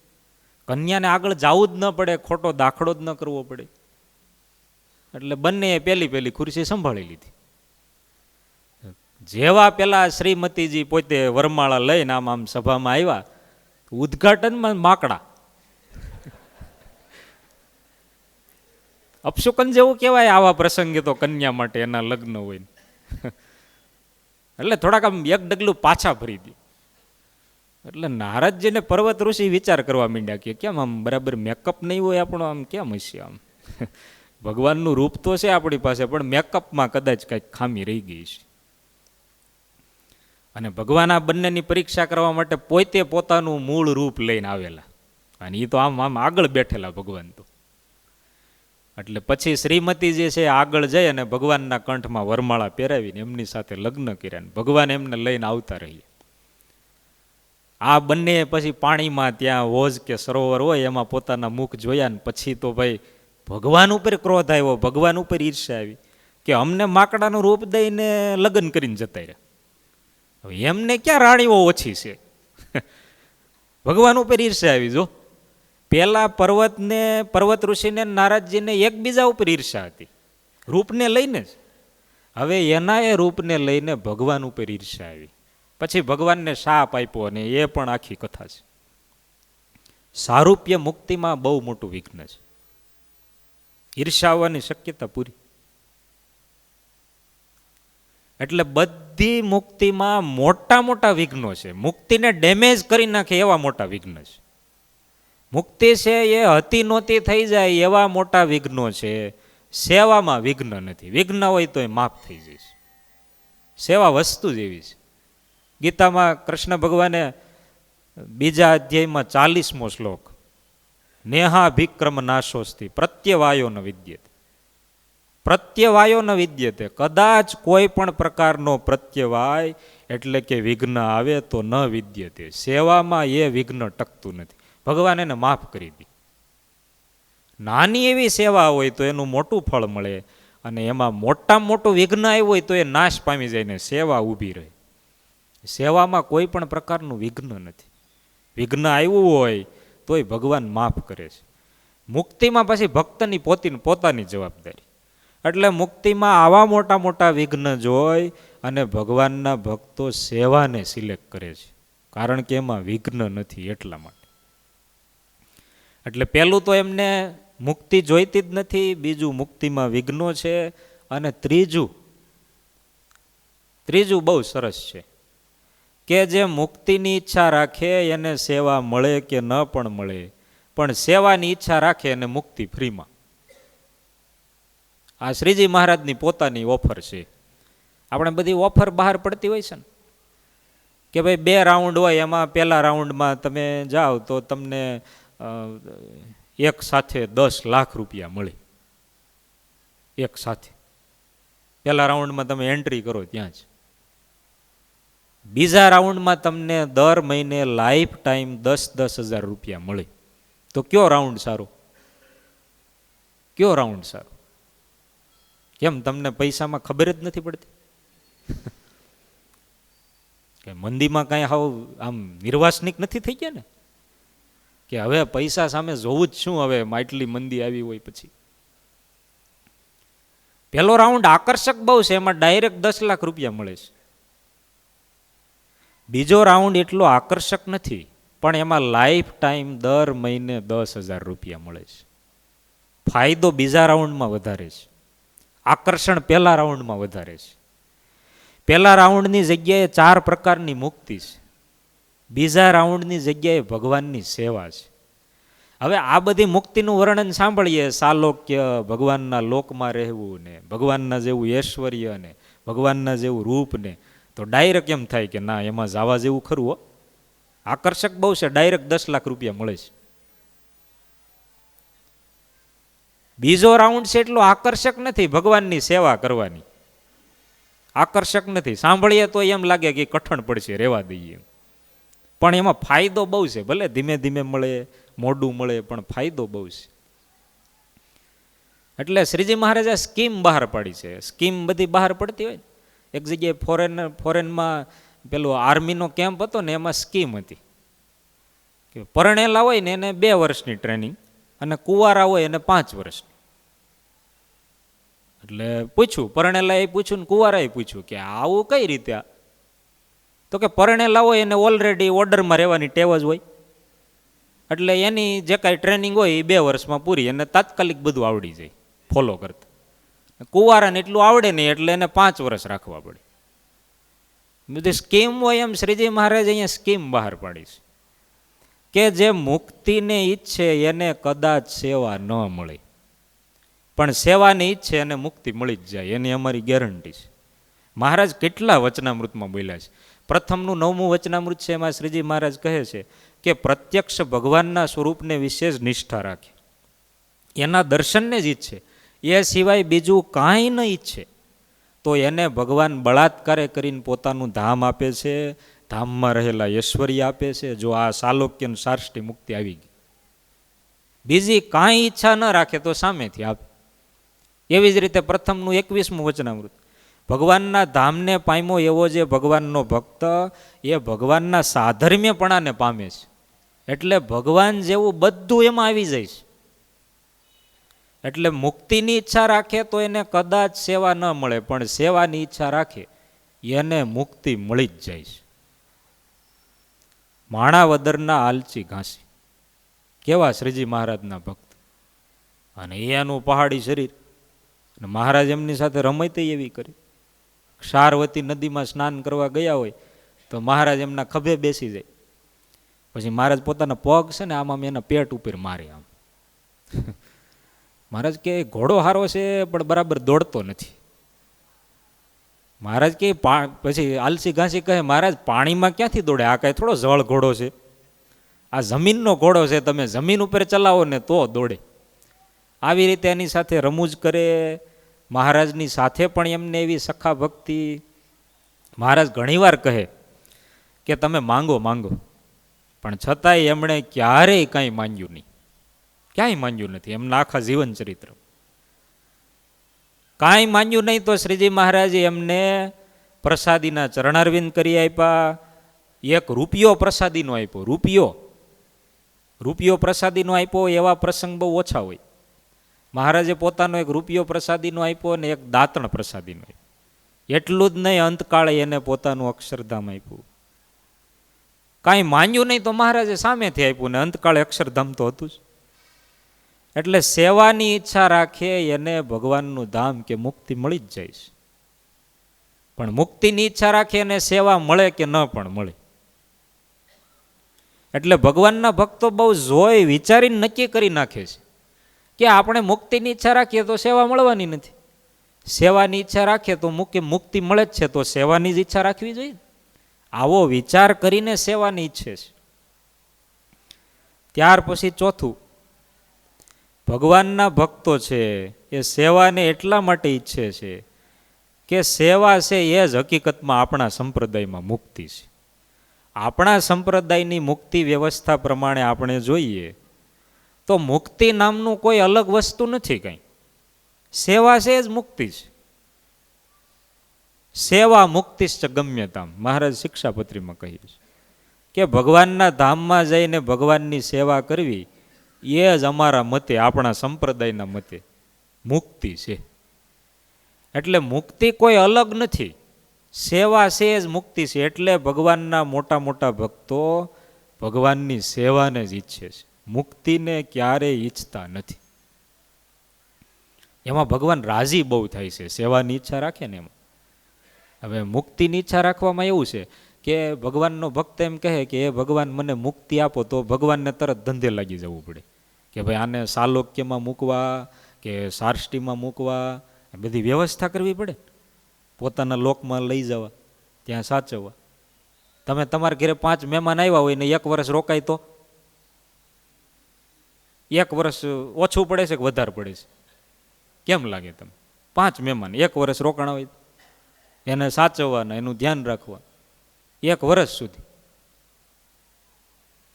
Speaker 2: કન્યાને આગળ જવું જ ન પડે, ખોટો દાખલો જ ન કરવો પડે. એટલે બંને પેલી ખુરશી સંભાળી લીધી. જેવા પેલા શ્રીમતીજી પોતે વરમાળા લઈને આમ સભામાં આવ્યા, ઉદ્ઘાટનમાં માકડા. અપશુકન જેવું કહેવાય આવા પ્રસંગે તો કન્યા માટે, એના લગ્ન હોય. એટલે થોડાક આમ એક ડગલું પાછા ફરી દે. એટલે નારદજીને પર્વત ઋષિ વિચાર કરવા માંડ્યા કે કેમ આમ બરાબર મેકઅપ નહીં હોય આપણો, આમ કેમ હશે? આમ ભગવાનનું રૂપ તો છે આપણી પાસે, પણ મેકઅપમાં કદાચ કંઈક ખામી રહી ગઈ છે. અને ભગવાન આ બંનેની પરીક્ષા કરવા માટે પોતે પોતાનું મૂળ રૂપ લઈને આવેલા, અને એ તો આમ આગળ બેઠેલા ભગવાન તો. એટલે પછી શ્રીમતી જે છે આગળ જઈ અને ભગવાનના કંઠમાં વરમાળા પહેરાવીને એમની સાથે લગ્ન કર્યા. ભગવાન એમને લઈને આવતા રહીએ. આ બંને પછી પાણીમાં ત્યાં હોજ કે સરોવર હોય એમાં પોતાના મુખ જોયા ને પછી તો ભાઈ ભગવાન ઉપર ક્રોધ આવ્યો, ભગવાન ઉપર ઈર્ષ્યા આવી કે અમને માકડાનું રૂપ દઈને લગ્ન કરીને જતા રહ્યા. હવે એમને ક્યાં રાણીઓ ઓછી છે? ભગવાન ઉપર ઈર્ષ્યા આવી. જો પેલા પર્વત ઋષિને નારદજીને એકબીજા ઉપર ઈર્ષ્યા હતી, રૂપને લઈને જ. હવે એના એ રૂપને લઈને ભગવાન ઉપર ઈર્ષ્યા આવી. પછી ભગવાનને શાપ આપ્યો, અને એ પણ આખી કથા છે. સારૂપ્ય મુક્તિમાં બહુ મોટું વિઘ્ન છે, ઈર્ષ્યા આવવાની શક્યતા પૂરી. એટલે બધી મુક્તિમાં મોટા વિઘ્નો છે, મુક્તિને ડેમેજ કરી નાખે એવા મોટા વિઘ્ન છે. મુક્તિ છે એ હતી નહોતી થઈ જાય એવા મોટા વિઘ્નો છે. સેવામાં વિઘ્ન નથી, વિઘ્ન હોય તો એ માફ થઈ જશે. સેવા વસ્તુ જ એવી છે. ગીતામાં કૃષ્ણ ભગવાને બીજા અધ્યાયમાં 40મો શ્લોક, નેહાભિક્રમ નાશોસ્તિ પ્રત્યવાયો ન વિદ્યતે. પ્રત્યવાયો ન વિદ્યતે, કદાચ કોઈ પણ પ્રકારનો પ્રત્યવાય એટલે કે વિઘ્ન આવે તો ન વિદ્યતે. સેવામાં એ વિઘ્ન ટકતું નથી. ભગવાન એને માફ કરી દી. નાની એવી સેવા હોય તો એનું મોટું ફળ મળે, અને એમાં મોટું વિઘ્ન આવ્યું હોય તો એ નાશ પામી જાય ને સેવા ઊભી રહે. સેવામાં કોઈ પણ પ્રકારનું વિઘ્ન નથી. વિઘ્ન આવ્યું હોય તોય ભગવાન માફ કરે છે. મુક્તિમાં પછી ભક્તની પોતાની જવાબદારી. એટલે મુક્તિમાં આવા મોટા વિઘ્ન જોઈ અને ભગવાનના ભક્તો સેવાને સિલેક્ટ કરે છે, કારણ કે એમાં વિઘ્ન નથી એટલા માટે. એટલે પહેલું તો એમને મુક્તિ જોઈતી જ નથી, બીજું મુક્તિમાં વિઘ્નો છે, અને ત્રીજું બહુ સરસ છે કે જે મુક્તિની ઈચ્છા રાખે એને સેવા મળે કે ન પણ મળે, પણ સેવાની ઈચ્છા રાખે એને મુક્તિ ફ્રીમાં. આ શ્રીજી મહારાજની પોતાની ઓફર છે. આપણે બધી ઓફર બહાર પડતી હોય છે ને કે ભાઈ 2 રાઉન્ડ હોય, એમાં પહેલા રાઉન્ડમાં તમે જાઓ તો તમને એક સાથે 10 લાખ રૂપિયા મળે. એક સાથે પહેલા રાઉન્ડમાં તમે એન્ટ્રી કરો ત્યાં જ. બીજા રાઉન્ડમાં તમને દર મહિને લાઈફ ટાઈમ 10,000 રૂપિયા મળે. તો કયો રાઉન્ડ સારો? કેમ તમને પૈસામાં ખબર જ નથી પડતી? કે મંદીમાં કાંઈ હાવ આમ નિર્વાસનિક નથી થઈ ગયા ને, કે હવે પૈસા સામે જોવું જ શું, હવે આટલી મંદી આવી હોય પછી. પહેલો રાઉન્ડ આકર્ષક બહુ છે, એમાં ડાયરેક્ટ 10 લાખ રૂપિયા મળે છે. બીજો રાઉન્ડ એટલો આકર્ષક નથી, પણ એમાં લાઈફ ટાઈમ દર મહિને 10,000 રૂપિયા મળે છે. ફાયદો બીજા રાઉન્ડમાં વધારે છે, આકર્ષણ પહેલા રાઉન્ડમાં વધારે છે. પહેલા રાઉન્ડની જગ્યાએ 4 પ્રકારની મુક્તિ છે, બીજા રાઉન્ડની જગ્યાએ ભગવાનની સેવા છે. હવે આ બધી મુક્તિનું વર્ણન સાંભળીએ, સાલોક્ય, ભગવાનના લોકમાં રહેવું ને ભગવાનના જેવું ઐશ્વર્ય ને ભગવાનના જેવું રૂપ ને, તો ડાયરેક્ટ એમ થાય કે ના, એમાં જવા જેવું ખરું હો, આકર્ષક બહુ છે, ડાયરેક્ટ 10 લાખ રૂપિયા મળે છે. બીજો રાઉન્ડ છે એટલો આકર્ષક નથી, ભગવાનની સેવા કરવાની આકર્ષક નથી. સાંભળીએ તો એમ લાગે કે કઠણ પડશે, રહેવા દઈએ, પણ એમાં ફાયદો બહુ છે. ભલે ધીમે ધીમે મળે, મોડું મળે, પણ ફાયદો બહુ છે. એટલે શ્રીજી મહારાજે સ્કીમ બહાર પાડી છે. સ્કીમ બધી બહાર પડતી હોય, એક જગ્યાએ ફોરેનમાં પેલો આર્મીનો કેમ્પ હતો ને, એમાં સ્કીમ હતી કે પરણેલા હોય ને એને 2 વર્ષની ટ્રેનિંગ અને કુંવારા હોય એને 5 વર્ષની. એટલે પૂછ્યું, પરણેલા એ પૂછ્યું ને કુંવારાએ પૂછ્યું કે આવું કઈ રીતે? તો કે પરણેલા હોય એને ઓલરેડી ઓર્ડરમાં રહેવાની ટેવ જ હોય, એટલે એની જે કાંઈ ટ્રેનિંગ હોય એ 2 વર્ષમાં પૂરી, એને તાત્કાલિક બધું આવડી જાય ફોલો કરતા. કુંવારાને એટલું આવડે નહીં, એટલે એને 5 વર્ષ રાખવા પડે. બધી સ્કીમ હોય એમ શ્રીજી મહારાજ અહીંયા સ્કીમ બહાર પાડી છે કે જે મુક્તિને ઈચ્છે એને કદાચ સેવા ન મળે, પણ સેવાની ઈચ્છે એને મુક્તિ મળી જ જાય, એની અમારી ગેરંટી છે. મહારાજ કેટલા વચનામૃતમાં બોલ્યા છે. પ્રથમનું 9મું વચનામૃત છે, એમાં શ્રીજી મહારાજ કહે છે કે પ્રત્યક્ષ ભગવાનના સ્વરૂપને વિશેષ નિષ્ઠા રાખે, એના દર્શનને જ ઈચ્છે, એ સિવાય બીજું કાંઈ ન ઈચ્છે, તો એને ભગવાન બળાત્કારે કરીને પોતાનું ધામ આપે છે, ધામમાં રહેલા ઐશ્વર્ય આપે છે. જો આ સાલોક્ય સાર્ષ્ટી મુક્તિ આવી ગઈ, બીજી કાંઈ ઈચ્છા ન રાખે તો સામેથી આપે. એવી જ રીતે પ્રથમનું 21મું વચનામૃત, ભગવાનના ધામને પામ્યો એવો જે ભગવાનનો ભક્ત, એ ભગવાનના સાધર્મ્યપણાને પામે છે, એટલે ભગવાન જેવું બધું એમાં આવી જાય છે. એટલે મુક્તિની ઈચ્છા રાખે તો એને કદાચ સેવા ન મળે, પણ સેવાની ઈચ્છા રાખે એને મુક્તિ મળી જ જાય છે. માણાવદરના આલચી ઘાસી કેવા શ્રીજી મહારાજના ભક્ત, અને એનું પહાડી શરીર, અને મહારાજ એમની સાથે રમતી એવી કરી. ક્ષારવતી નદીમાં સ્નાન કરવા ગયા હોય તો મહારાજ એમના ખભે બેસી જાય, પછી મહારાજ પોતાના પગ છે ને આમ એના પેટ ઉપર મારે. આમ મહારાજ કે ઘોડો હારો છે પણ બરાબર દોડતો નથી. મહારાજ કે પછી આલસી ઘાસી કહે, મહારાજ પાણીમાં ક્યાંથી દોડે, આ કાંઈ થોડો જળ ઘોડો છે, આ જમીનનો ઘોડો છે, તમે જમીન ઉપર ચલાવો ને તો દોડે. આવી રીતે એની સાથે રમૂજ કરે. મહારાજની સાથે પણ એમને એવી સખા ભક્તિ. મહારાજ ઘણીવાર કહે કે તમે માંગો માંગો, પણ છતાંય એમણે ક્યારેય કાંઈ માંગ્યું નહીં, ક્યાંય માંગ્યું નથી. એમના આખા જીવન ચરિત્ર કાંઈ માંગ્યું નહીં. તો શ્રીજી મહારાજે એમને પ્રસાદીના ચરણારવિંદ કરી આપ્યા. 1 રૂપિયો પ્રસાદીનો આપ્યો, રૂપિયો પ્રસાદીનો આપ્યો. એવા પ્રસંગ બહુ ઓછા હોય. મહારાજે પોતાનો 1 રૂપિયો પ્રસાદીનો આપ્યો અને 1 દાંતણ પ્રસાદીનો આપ્યો. એટલું જ નહીં, અંતકાળે એને પોતાનું અક્ષરધામ આપ્યું. કાંઈ માંગ્યું નહીં તો મહારાજે સામેથી આપ્યું, ને અંતકાળે અક્ષરધામ તો હતું જ. એટલે સેવાની ઈચ્છા રાખે એને ભગવાનનું ધામ કે મુક્તિ મળી જ જાય છે, પણ મુક્તિની ઈચ્છા રાખે એને સેવા મળે કે ન પણ મળે. એટલે ભગવાનના ભક્તો બહુ જોઈ વિચારીને નક્કી કરી નાખે છે કે આપણે મુક્તિની ઈચ્છા રાખીએ તો સેવા મળવાની નથી, સેવાની ઈચ્છા રાખીએ તો મુક્તિ મળે જ છે, તો સેવાની જ ઈચ્છા રાખવી જોઈએ. આવો વિચાર કરીને સેવાની ઈચ્છે છે. ત્યાર પછી ચોથું, ભગવાનના ભક્તો છે એ સેવાને એટલા માટે ઈચ્છે છે કે સેવા છે એ જ હકીકતમાં આપણા સંપ્રદાયમાં મુક્તિ છે. આપણા સંપ્રદાયની મુક્તિ વ્યવસ્થા પ્રમાણે આપણે જોઈએ તો મુક્તિ નામનું કોઈ અલગ વસ્તુ નથી. કંઈ સેવા છે જ મુક્તિ છે. સેવા મુક્તિશ્ચ ગમ્યતામ, મહારાજ શિક્ષાપત્રીમાં કહ્યું છે કે ભગવાનના ધામમાં જઈને ભગવાનની સેવા કરવી એ જ અમારા મતે, આપણા સંપ્રદાયના મતે મુક્તિ છે. એટલે મુક્તિ કોઈ અલગ નથી, સેવા છે જ મુક્તિ છે. એટલે ભગવાનના મોટા મોટા ભક્તો ભગવાનની સેવાને જ ઈચ્છે છે, મુક્તિને ક્યારેય ઈચ્છતા નથી. એમાં ભગવાન રાજી બહુ થાય છે, સેવાની ઈચ્છા રાખે ને એમાં. હવે મુક્તિની ઈચ્છા રાખવામાં એવું છે કે ભગવાનનો ભક્ત એમ કહે કે એ ભગવાન મને મુક્તિ આપો, તો ભગવાનને તરત ધંધે લાગી જવું પડે કે ભાઈ આને સાલોક્યમાં મૂકવા કે સાર્ષ્ટીમાં મૂકવા, બધી વ્યવસ્થા કરવી પડે, પોતાના લોકમાં લઈ જવા, ત્યાં સાચવવા. તમે તમારા ઘરે 5 મહેમાન આવ્યા હોય ને 1 વર્ષ રોકાય તો 1 વર્ષ ઓછું પડે છે કે વધારે પડે છે? કેમ લાગે તમે? 5 મહેમાન 1 વર્ષ રોકાણા હોય, એને સાચવવાના, એનું ધ્યાન રાખવા 1 વર્ષ સુધી.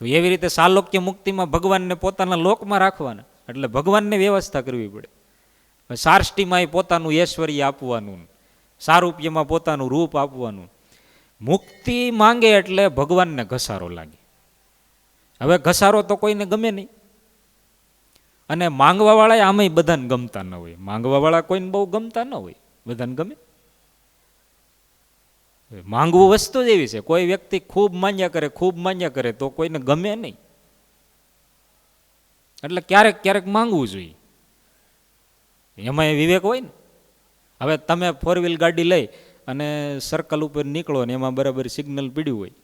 Speaker 2: તો એવી રીતે સાલોક્ય મુક્તિમાં ભગવાનને પોતાના લોકમાં રાખવાના, એટલે ભગવાનને વ્યવસ્થા કરવી પડે. સાર્ષ્ટીમાં પોતાનું ઐશ્વર્ય આપવાનું, સારૂપ્યમાં પોતાનું રૂપ આપવાનું. મુક્તિ માંગે એટલે ભગવાનને ઘસારો લાગે. હવે ઘસારો તો કોઈને ગમે નહીં, અને માંગવાવાળા આમાંય બધાને ગમતા ન હોય. માંગવાવાળા કોઈને બહુ ગમતા ન હોય, બધાને ગમે. માંગવું વસ્તુ જ એવી છે, કોઈ વ્યક્તિ ખૂબ માન્યા કરે તો કોઈને ગમે નહીં. એટલે ક્યારેક ક્યારેક માંગવું જોઈએ, એમાં વિવેક હોય ને. હવે તમે 4 વ્હીલ ગાડી લઈ અને સર્કલ ઉપર નીકળો ને એમાં બરાબર સિગ્નલ પીડ્યું હોય,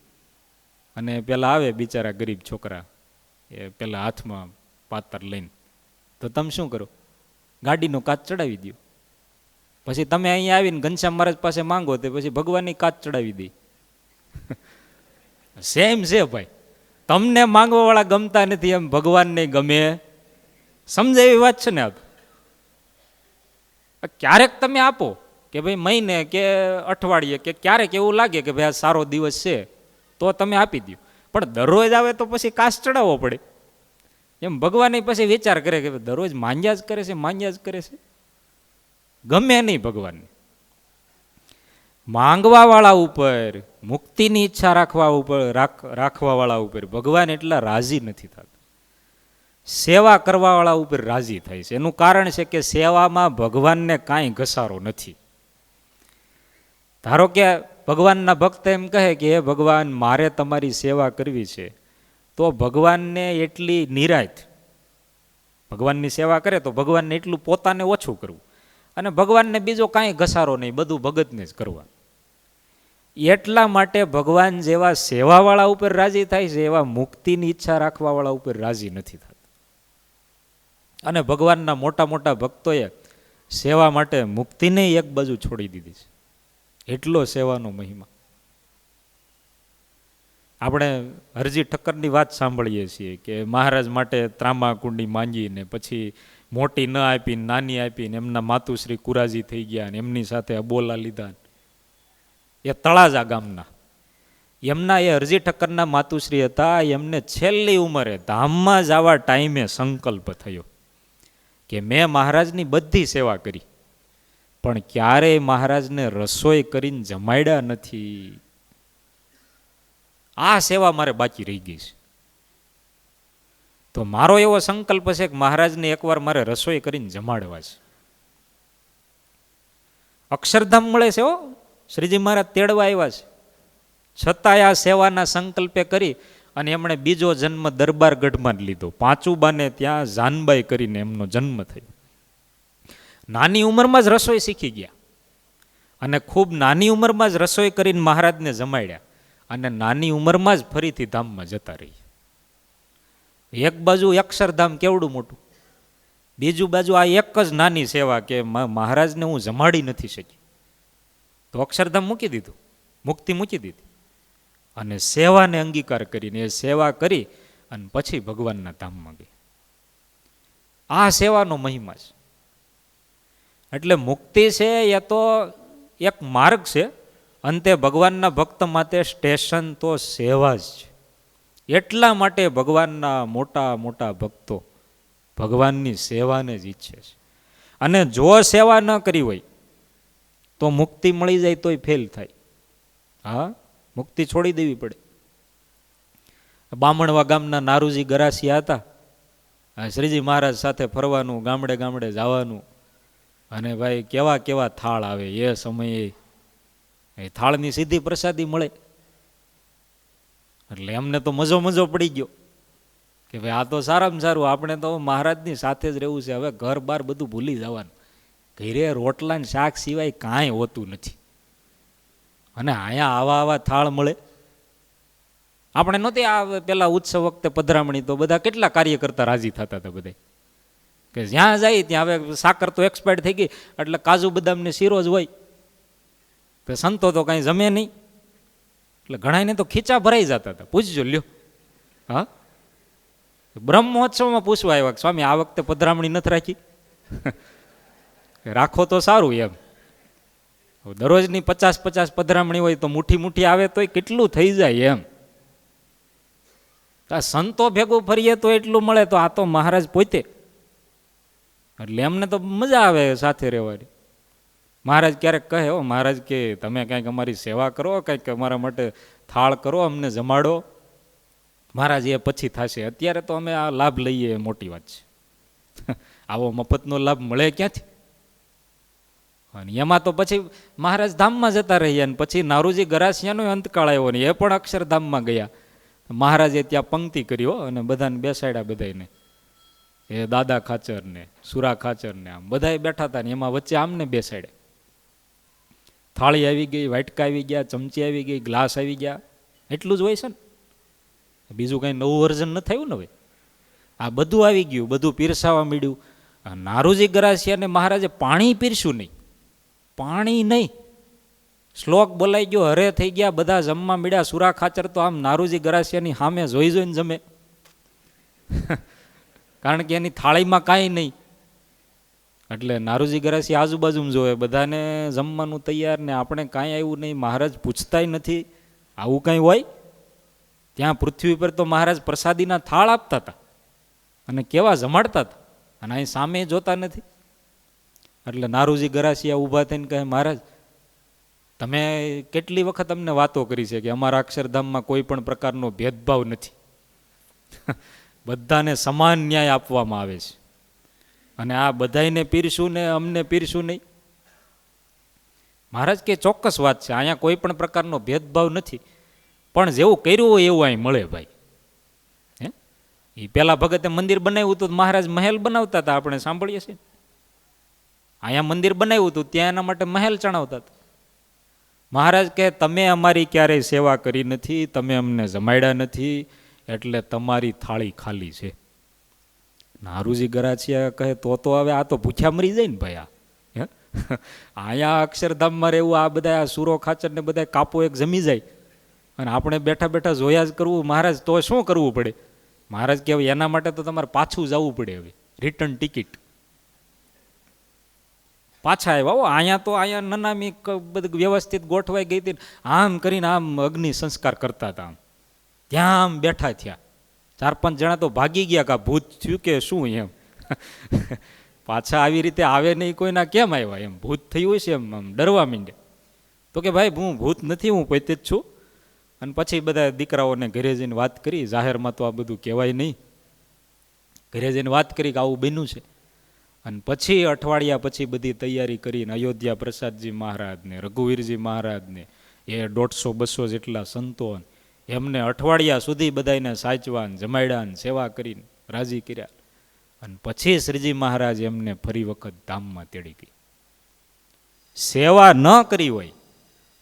Speaker 2: અને પેલા આવે બિચારા ગરીબ છોકરા, એ પેલા હાથમાં પાતર લઈને, તો તમે શું કરો? ગાડીનો કાચ ચડાવી દો. પછી તમે અહીંયા આવીને ઘનશ્યામ મહારાજ પાસે માંગો તો પછી ભગવાનની કાચ ચડાવી દે. સેમ છે ભાઈ, તમને માંગવાવાળા ગમતા નથી એમ ભગવાનને ગમે. સમજે એવી વાત છે ને. આપ ક્યારેક તમે આપો કે ભાઈ મહિને કે અઠવાડિયે કે ક્યારેક એવું લાગે કે ભાઈ આ સારો દિવસ છે તો તમે આપી દો, પણ દરરોજ આવે તો પછી કાચ ચડાવવો પડે. એમ ભગવાન પછી વિચાર કરે કે દરરોજ માંગ્યા જ કરે છે, ગમે નહીં ભગવાનને. માંગવાવાળા ઉપર, મુક્તિની ઈચ્છા રાખવાવાળા ઉપર ભગવાન એટલા રાજી નથી થતા, સેવા કરવાવાળા ઉપર રાજી થાય છે. એનું કારણ છે કે સેવામાં ભગવાનને કાંઈ ઘસારો નથી. ધારો કે ભગવાનના ભક્ત એમ કહે કે હે ભગવાન, મારે તમારી સેવા કરવી છે, તો ભગવાનને એટલી નિરાંત, ભગવાનની સેવા કરે તો ભગવાનને એટલું પોતાને ઓછું કરવું, અને ભગવાનને બીજો કાંઈ ઘસારો નહીં, બધું ભગતને જ કરવા. એટલા માટે ભગવાન જેવા સેવાવાળા ઉપર રાજી થાય છે, એવા મુક્તિની ઈચ્છા રાખવાવાળા ઉપર રાજી નથી થતા. અને ભગવાનના મોટા મોટા ભક્તોએ સેવા માટે મુક્તિને એક બાજુ છોડી દીધી છે. એટલો સેવાનો મહિમા. આપણે હરજી ઠક્કરની વાત સાંભળીએ છીએ કે મહારાજ માટે ત્રાંબા કુંડી માંગીને પછી મોટી ન આપીને નાની આપીને એમના માતુશ્રી કુરાજી થઈ ગયા ને એમની સાથે અબોલા લીધા. એ તળાજા ગામના એમના એ હરજી ઠક્કરના માતુશ્રી હતા. એમને છેલ્લી ઉંમરે ધામમાં જવા ટાઈમે સંકલ્પ થયો કે મેં મહારાજની બધી સેવા કરી, પણ ક્યારેય મહારાજને રસોઈ કરીને જમાડ્યા નથી. આ સેવા મારે બાકી રહી ગઈ છે. તો મારો એવો સંકલ્પ છે કે મહારાજને એકવાર મારે રસોઈ કરીને જમાડવા છે. અક્ષરધામ મળે છે, શ્રીજી મહારાજ તેડવા આવ્યા છે, છતાંય આ સેવાના સંકલ્પે કરી અને એમણે બીજો જન્મ દરબારગઢમાં જ લીધો. પાંચુબાને ત્યાં જાનબાઈ કરીને એમનો જન્મ થયો. નાની ઉંમરમાં જ રસોઈ શીખી ગયા, અને ખૂબ નાની ઉંમરમાં જ રસોઈ કરીને મહારાજને જમાડ્યા, અને નાની ઉંમરમાં જ ફરીથી ધામમાં જતા રહી. એક બાજુ અક્ષરધામ કેવડું મોટું, બીજું બાજુ આ એક જ નાની સેવા કે મહારાજને હું જમાડી નથી શકી, તો અક્ષરધામ મૂકી દીધું, મુક્તિ મૂકી દીધી, અને સેવાને અંગીકાર કરીને એ સેવા કરી અને પછી ભગવાનના ધામમાં ગઈ. આ સેવાનો મહિમા છે. એટલે મુક્તિ છે એ તો એક માર્ગ છે, અંતે ભગવાનના ભક્ત માટે સ્ટેશન તો સેવા જ છે. એટલા માટે ભગવાનના મોટા મોટા ભક્તો ભગવાનની સેવાને જ ઈચ્છે છે. અને જો સેવા ન કરી હોય તો મુક્તિ મળી જાય તોય ફેલ થાય. હા, મુક્તિ છોડી દેવી પડે. બામણવા ગામના નારુજી ગરાસિયા હતા. શ્રીજી મહારાજ સાથે ફરવાનું, ગામડે ગામડે જવાનું, અને ભાઈ કેવા કેવા થાળ આવે એ સમયે. એ થાળની સીધી પ્રસાદી મળે. એટલે એમને તો મજો મજો પડી ગયો કે ભાઈ આ તો સારામાં સારું, આપણે તો મહારાજની સાથે જ રહેવું છે, હવે ઘર બાર બધું ભૂલી જવાનું. ઘરે રોટલા ને શાક સિવાય કાંઈ હોતું નથી, અને અહીંયા આવા આવા થાળ મળે. આપણે નહોતી આ પેલા ઉત્સવ વખતે પધરામણી, તો બધા કેટલા કાર્ય કરતા રાજી થતા હતા બધા, કે જ્યાં જાય ત્યાં હવે સાકર તો એક્સપાયર્ડ થઈ ગઈ, એટલે કાજુ બદામને શીરો જ હોય. તો સંતો તો કાંઈ જમે નહીં, એટલે ઘણાને તો ખીચા ભરાઈ જતા હતા. પૂછજો લ્યો. હા, બ્રહ્મ મહોત્સવમાં પૂછવા આવ્યા, સ્વામી આ વખતે પધરામણી નથી રાખી? રાખો તો સારું એમ. દરરોજની 50-50 પધરામણી હોય તો મુઠ્ઠી મુઠ્ઠી આવે તોય કેટલું થઈ જાય એમ. આ સંતો ભેગું ફરીએ તો એટલું મળે, તો આ તો મહારાજ પોતે, એટલે એમને તો મજા આવે સાથે રહેવાની. મહારાજ ક્યારેક કહે, હો મહારાજ કે તમે કંઈક અમારી સેવા કરો, કંઈક અમારા માટે થાળ કરો, અમને જમાડો. મહારાજ એ પછી થશે, અત્યારે તો અમે આ લાભ લઈએ એ મોટી વાત છે. આવો મફતનો લાભ મળે ક્યાંથી? અને એમાં તો પછી મહારાજ ધામમાં જતા રહ્યા, ને પછી નારુજી ગરાસિયાનો અંતકાળ આવ્યો ને એ પણ અક્ષરધામમાં ગયા. મહારાજે ત્યાં પંક્તિ કરી અને બધાને બેસાડ્યા. બધાને એ દાદા ખાચર ને સુરા ખાચર ને આમ બધા બેઠા હતા, ને એમાં વચ્ચે આમને બેસાડ્યા. થાળી આવી ગઈ, વાટકા આવી ગયા, ચમચી આવી ગઈ, ગ્લાસ આવી ગયા, એટલું જ હોય છે ને. બીજું કંઈ નવું વર્ઝન ન થયું ને. હવે આ બધું આવી ગયું, બધું પીરસાવા માંડ્યું. નારુજી ગરાસિયાને મહારાજે પાણી પીરસ્યું નહીં, પાણી નહીં. શ્લોક બોલાઈ ગયો, હરે થઈ ગયા, બધા જમવા મળ્યા. સુરા ખાચર તો આમ નારુજી ગરાસિયાની સામે જોઈ જોઈને જમે, કારણ કે એની થાળીમાં કાંઈ નહીં. એટલે નારુજી ગરાસિયા આજુબાજુમાં જોવે, બધાને જમવાનું તૈયાર, ને આપણે કાંઈ આવ્યું નહીં. મહારાજ પૂછતાય નથી. આવું કાંઈ હોય? ત્યાં પૃથ્વી પર તો મહારાજ પ્રસાદીના થાળ આપતા હતા અને કેવા જમાડતા હતા, અને અહીં સામે જોતા નથી. એટલે નારુજી ગરાસિયા ઊભા થઈને કહે, મહારાજ તમે કેટલી વખત અમને વાતો કરી છે કે અમારા અક્ષરધામમાં કોઈ પણ પ્રકારનો ભેદભાવ નથી, બધાને સમાન ન્યાય આપવામાં આવે છે, અને આ બધાને પીરશું ને અમને પીરશું નહીં. મહારાજ કે ચોક્કસ વાત છે, અહીંયા કોઈ પણ પ્રકારનો ભેદભાવ નથી, પણ જેવું કર્યું હોય એવું અહીં મળે ભાઈ. હે, એ પેલા ભગતે મંદિર બનાવ્યું હતું, મહારાજ મહેલ બનાવતા હતા, આપણે સાંભળીએ છીએ. અહીંયા મંદિર બનાવ્યું હતું, ત્યાં એના માટે મહેલ ચણાવતા હતા. મહારાજ કે તમે અમારી ક્યારેય સેવા કરી નથી, તમે અમને જમાડ્યા નથી, એટલે તમારી થાળી ખાલી છે. નારુજી ગરાસિયા કહે, તો હવે આ તો ભૂખ્યા મરી જાય ને ભાઈ. અહીંયા અક્ષરધામમાં રહેવું, આ બધા આ સુરો ખાચર ને બધા કાપો એક જમી જાય, અને આપણે બેઠા બેઠા જોયા જ કરવું. મહારાજ તો શું કરવું પડે? મહારાજ કે એના માટે તો તમારે પાછું જવું પડે, હવે રિટર્ન ટિકિટ. પાછા આવ્યા. અહીંયા તો અહીંયા નનામી બધી વ્યવસ્થિત ગોઠવાઈ ગઈ હતી, આમ કરીને આમ અગ્નિ સંસ્કાર કરતા હતા. ત્યાં આમ બેઠા થયા, 4-5 જણા તો ભાગી ગયા, કા ભૂત થયું કે શું એમ. પાછા આવી રીતે આવે નહીં, કોઈના કેમ આવ્યા એમ, ભૂત થયું છે એમ આમ ડરવા માંડ્યા. તો કે ભાઈ હું ભૂત નથી, હું પોતે જ છું. અને પછી બધા દીકરાઓને ઘરે જઈને વાત કરી, જાહેરમાં તો આ બધું કહેવાય નહીં. ઘરે જઈને વાત કરી કે આવું બન્યું છે. અને પછી અઠવાડિયા પછી બધી તૈયારી કરીને અયોધ્યા પ્રસાદજી મહારાજને, રઘુવીરજી મહારાજને, એ 150-200 જેટલા સંતો, એમને અઠવાડિયા સુધી બધાને સાચવા, જમાડ્યા, સેવા કરીને રાજી કર્યા. અને પછી શ્રીજી મહારાજ એમને ફરી વખત ધામમાં તેડી ગઈ. સેવા ન કરી હોય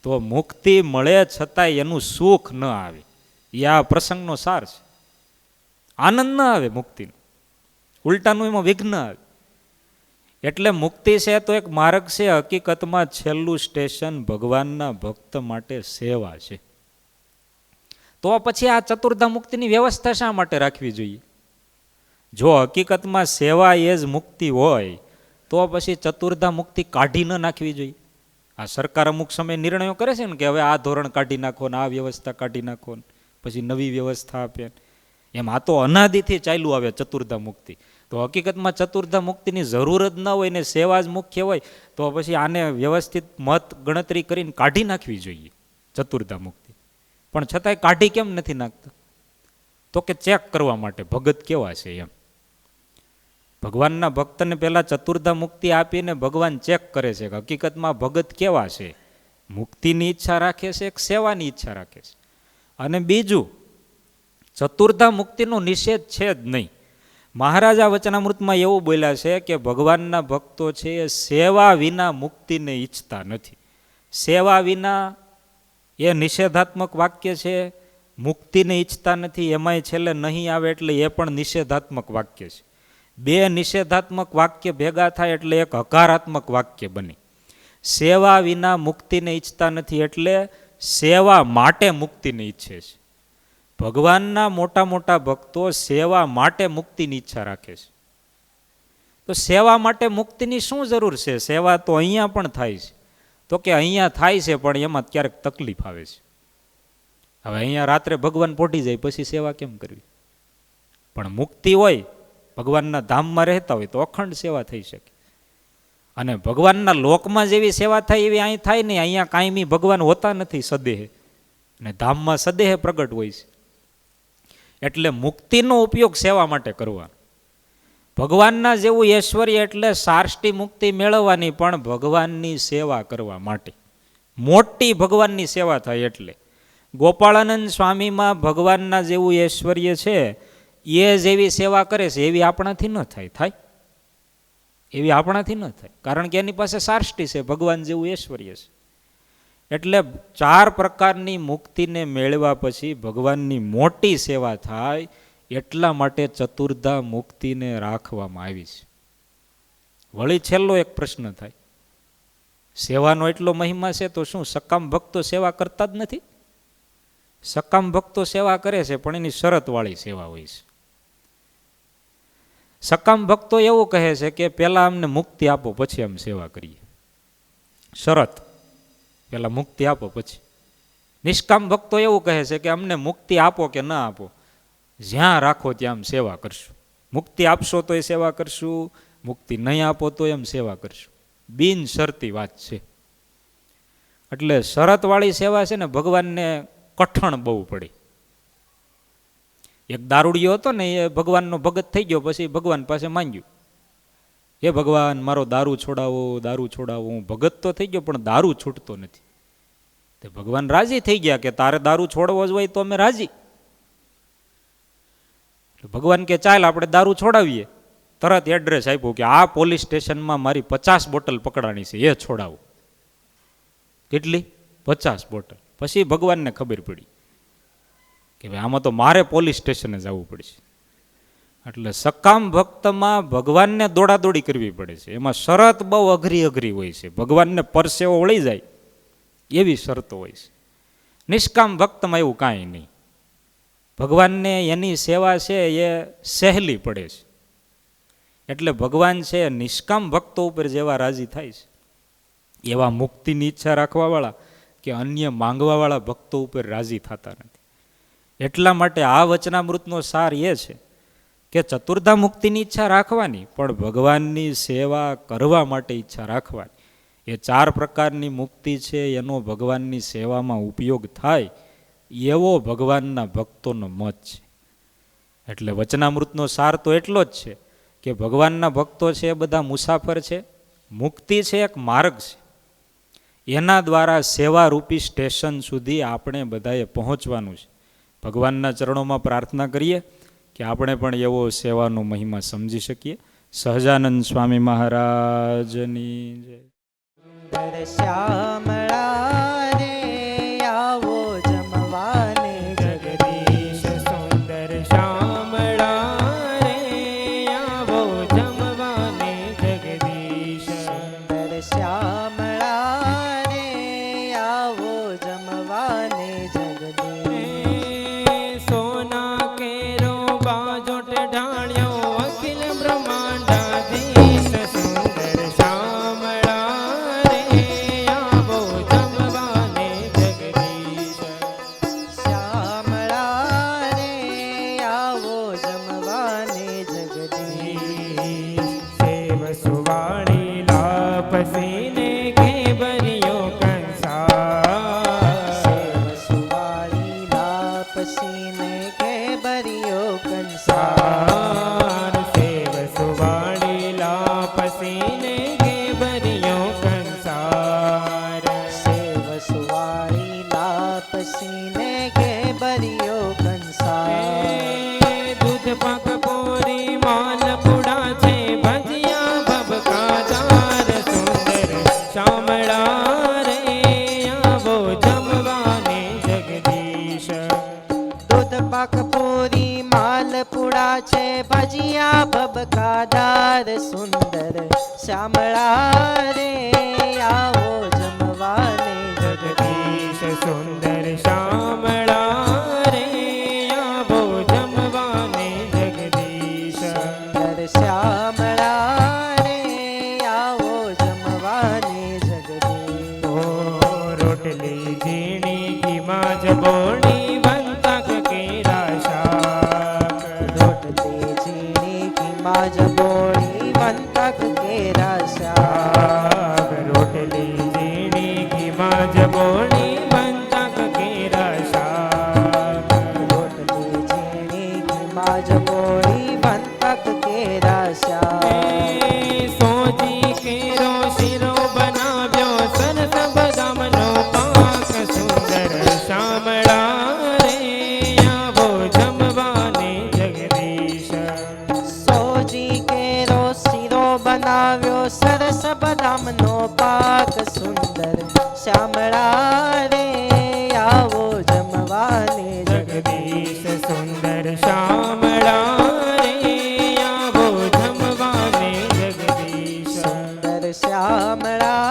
Speaker 2: તો મુક્તિ મળે છતાંય એનું સુખ ન આવે, એ આ પ્રસંગનો સાર છે. આનંદ ન આવે મુક્તિનો, ઉલટાનું એમાં વિઘ્ન આવે. એટલે મુક્તિ છે તો એક માર્ગ છે, હકીકતમાં છેલ્લું સ્ટેશન ભગવાનના ભક્ત માટે સેવા છે. તો પછી આ ચતુર્ધા મુક્તિની વ્યવસ્થા શા માટે રાખવી જોઈએ? જો હકીકતમાં સેવા એ જ મુક્તિ હોય તો પછી ચતુર્ધા મુક્તિ કાઢી ન નાખવી જોઈએ. આ સરકાર અમુક સમય નિર્ણયો કરે છે ને કે હવે આ ધોરણ કાઢી નાખો ને આ વ્યવસ્થા કાઢી નાખો ને પછી નવી વ્યવસ્થા આપે. એમ આ તો અનાદિથી ચાલ્યું આવે ચતુર્ધા મુક્તિ. તો હકીકતમાં ચતુર્ધા મુક્તિની જરૂર જ ન હોય ને સેવા જ મુખ્ય હોય તો પછી આને વ્યવસ્થિત મત ગણતરી કરીને કાઢી નાખવી જોઈએ ચતુર્ધા મુક્તિ. પણ છતાંય કાઢી કેમ નથી નાખતા? તો કે ચેક કરવા માટે ભગત કેવા છે એમ. ભગવાનના ભક્તને પહેલાં ચતુર્ધા મુક્તિ આપીને ભગવાન ચેક કરે છે કે હકીકતમાં ભગત કેવા છે, મુક્તિની ઈચ્છા રાખે છે કે સેવાની ઈચ્છા રાખે છે. અને બીજું, ચતુર્ધા મુક્તિનો નિષેધ છે જ નહીં. મહારાજા વચનામૃતમાં એવું બોલ્યા છે કે ભગવાનના ભક્તો છે એ સેવા વિના મુક્તિને ઈચ્છતા નથી. સેવા વિના એ નિષેધાત્મક વાક્ય છે. મુક્તિને ઈચ્છતા નથી એમાંય છેલ્લે નહીં આવે એટલે એ પણ નિષેધાત્મક વાક્ય છે. બે નિષેધાત્મક વાક્ય ભેગા થાય એટલે એક હકારાત્મક વાક્ય બને. સેવા વિના મુક્તિને ઈચ્છતા નથી એટલે સેવા માટે મુક્તિને ઈચ્છે છે. ભગવાનના મોટા મોટા ભક્તો સેવા માટે મુક્તિની ઈચ્છા રાખે છે. તો સેવા માટે મુક્તિની શું જરૂર છે? સેવા તો અહીંયા પણ થાય છે. તો કે અહીંયા થાય છે પણ એમાં ક્યારેક તકલીફ આવે છે. હવે અહીંયા રાત્રે ભગવાન પોઢી જાય પછી સેવા કેમ કરવી? પણ મુક્તિ હોય, ભગવાનના ધામમાં રહેતા હોય તો અખંડ સેવા થઈ શકે. અને ભગવાનના લોકમાં જેવી સેવા થાય એવી અહીં થાય નહીં. અહીંયા કાયમી ભગવાન હોતા નથી સદેહે, અને ધામમાં સદેહે પ્રગટ હોય છે. એટલે મુક્તિનો ઉપયોગ સેવા માટે કરવાનો. ભગવાનના જેવું ઐશ્વર્ય એટલે સાર્ષ્ટી મુક્તિ મેળવવાની, પણ ભગવાનની સેવા કરવા માટે. મોટી ભગવાનની સેવા થાય એટલે. ગોપાળાનંદ સ્વામીમાં ભગવાનના જેવું ઐશ્વર્ય છે, એ જેવી સેવા કરે છે એવી આપણાથી ન થાય. થાય એવી આપણાથી ન થાય, કારણ કે એની પાસે સાર્ષ્ટી છે, ભગવાન જેવું ઐશ્વર્ય છે. એટલે 4 પ્રકારની મુક્તિને મેળવ્યા પછી ભગવાનની મોટી સેવા થાય એટલા માટે ચતુર્ધા મુક્તિને રાખવામાં આવી છે. વળી છેલ્લો એક પ્રશ્ન થાય, સેવાનો એટલો મહિમા છે તો શું સકામ ભક્તો સેવા કરતા જ નથી? સકામ ભક્તો સેવા કરે છે પણ એની શરતવાળી સેવા હોય છે. સકામ ભક્તો એવું કહે છે કે પહેલાં અમને મુક્તિ આપો પછી અમે સેવા કરીએ. શરત, પહેલાં મુક્તિ આપો પછી. નિષ્કામ ભક્તો એવું કહે છે કે અમને મુક્તિ આપો કે ના આપો, જ્યાં રાખો ત્યાં આમ સેવા કરશું. મુક્તિ આપશો તો એ સેવા કરશું, મુક્તિ નહીં આપો તો એમ સેવા કરશું. બિન શરતી વાત છે. એટલે શરતવાળી સેવા છે ને ભગવાનને કઠણ બહુ પડી. એક દારૂડિયો હતો ને, એ ભગવાનનો ભગત થઈ ગયો, પછી ભગવાન પાસે માંગ્યું, હે ભગવાન મારો દારૂ છોડાવો, દારૂ છોડાવો. હું ભગત તો થઈ ગયો પણ દારૂ છૂટતો નથી. તે ભગવાન રાજી થઈ ગયા કે તારે દારૂ છોડવો જ હોય તો અમે રાજી. ભગવાન કે ચાલ આપણે દારૂ છોડાવીએ. તરત એડ્રેસ આપ્યું કે આ પોલીસ સ્ટેશનમાં મારી 50 બોટલ પકડાણી છે, એ છોડાવો. કેટલી? 50 બોટલ. પછી ભગવાનને ખબર પડી કે ભાઈ આમાં તો મારે પોલીસ સ્ટેશને જવું પડશે. એટલે સકામ ભક્તમાં ભગવાનને દોડાદોડી કરવી પડે છે. એમાં શરત બહુ અઘરી હોય છે. ભગવાનને પરસેવો વળી જાય એવી શરતો હોય છે. નિષ્કામ ભક્તમાં એવું કાંઈ નહીં. ભગવાનને એની સેવા છે એ સહેલી પડે છે. એટલે ભગવાન છે નિષ્કામ ભક્તો ઉપર જેવા રાજી થાય છે, એવા મુક્તિની ઈચ્છા રાખવાવાળા કે અન્ય માંગવાવાળા ભક્તો ઉપર રાજી થતા નથી. એટલા માટે આ વચનામૃતનો સાર એ છે કે ચતુર્ધા મુક્તિની ઈચ્છા રાખવાની, પણ ભગવાનની સેવા કરવા માટે ઈચ્છા રાખવાની. એ 4 પ્રકારની મુક્તિ છે એનો ભગવાનની સેવામાં ઉપયોગ થાય એવો ભગવાનના ભક્તોનો મત છે. એટલે વચનામૃતનો સાર તો એટલો જ છે કે ભગવાનના ભક્તો છે એ બધા મુસાફર છે. મુક્તિ છે એક માર્ગ છે, એના દ્વારા સેવારૂપી સ્ટેશન સુધી આપણે બધાએ પહોંચવાનું છે. ભગવાનના ચરણોમાં પ્રાર્થના કરીએ કે આપણે પણ એવો સેવાનો મહિમા સમજી શકીએ. સહજાનંદ સ્વામી મહારાજની જય.
Speaker 3: શ્યામળા રે આવો જમવાને જગદીશ, સુંદર શ્યામળા રે આવો જમવાને જગદીશ. સુંદર શ્યામળા રે આવો જમવાને જગદીશ. સોના કેરો બાજોટ ઢાળ્યો અખિલ બ્રહ્માંડાધીશ. સુંદર શ્યામળા રે આવો જગદીશ સેવ સુવાળી લાપસીને ઘેબરિયો કંસાર
Speaker 4: સેવ સુવાળી લાપસીને ઘેબરિયો કંસાર
Speaker 3: સેવ સુવાળી લાપસીને ઘેબરિયો કંસાર
Speaker 4: સેવ સુવાળી લાપસીને ઘેબરિયો કંસાર
Speaker 3: દૂધ પાક પૂરી માલપુડા છે ભજીયા ભભકાદાર સુંદર શામળા રે આવો જમવાને જગદીશ
Speaker 4: દૂધ પાક પૂરી માલપુડા છે ભજીયા ભબકાદાર સુંદર શ્યામળા રે આવો જમવાને
Speaker 3: જગદીશ સુંદર શામળા રે આવો જમવાને જગદીશ
Speaker 4: સુંદર શ્યામળા રે આવો જમવાને જગદીશ
Speaker 3: ઓ રોટલી ઝીણી ઘીમાં જબોણી વંતક કેરા શાક
Speaker 4: રોટલી ઝીણી ઘીમાં જબોળી વંતક કેરા શાક
Speaker 3: રોટલી ઝીણી ઘીમાં જબોણી વંતક કેરા શાક
Speaker 4: રોટલી ઝીણી ઘીમાં જબોળી વંતક કેરા શાક
Speaker 3: સોજી કેરો શીરો બનાવ્યો સરસ બદામનો પાક સુંદર શામળા રે આવો જમવાને જગદીશ
Speaker 4: સોજી કેરો શીરો બનાવ્યો સરસ બદામનો પાક સુંદર શ્યામળા રે આવો જમવાને
Speaker 3: જગદીશ સુંદર શામળા રે આવો જમવાને જગદીશ
Speaker 4: સુંદર શ્યામળા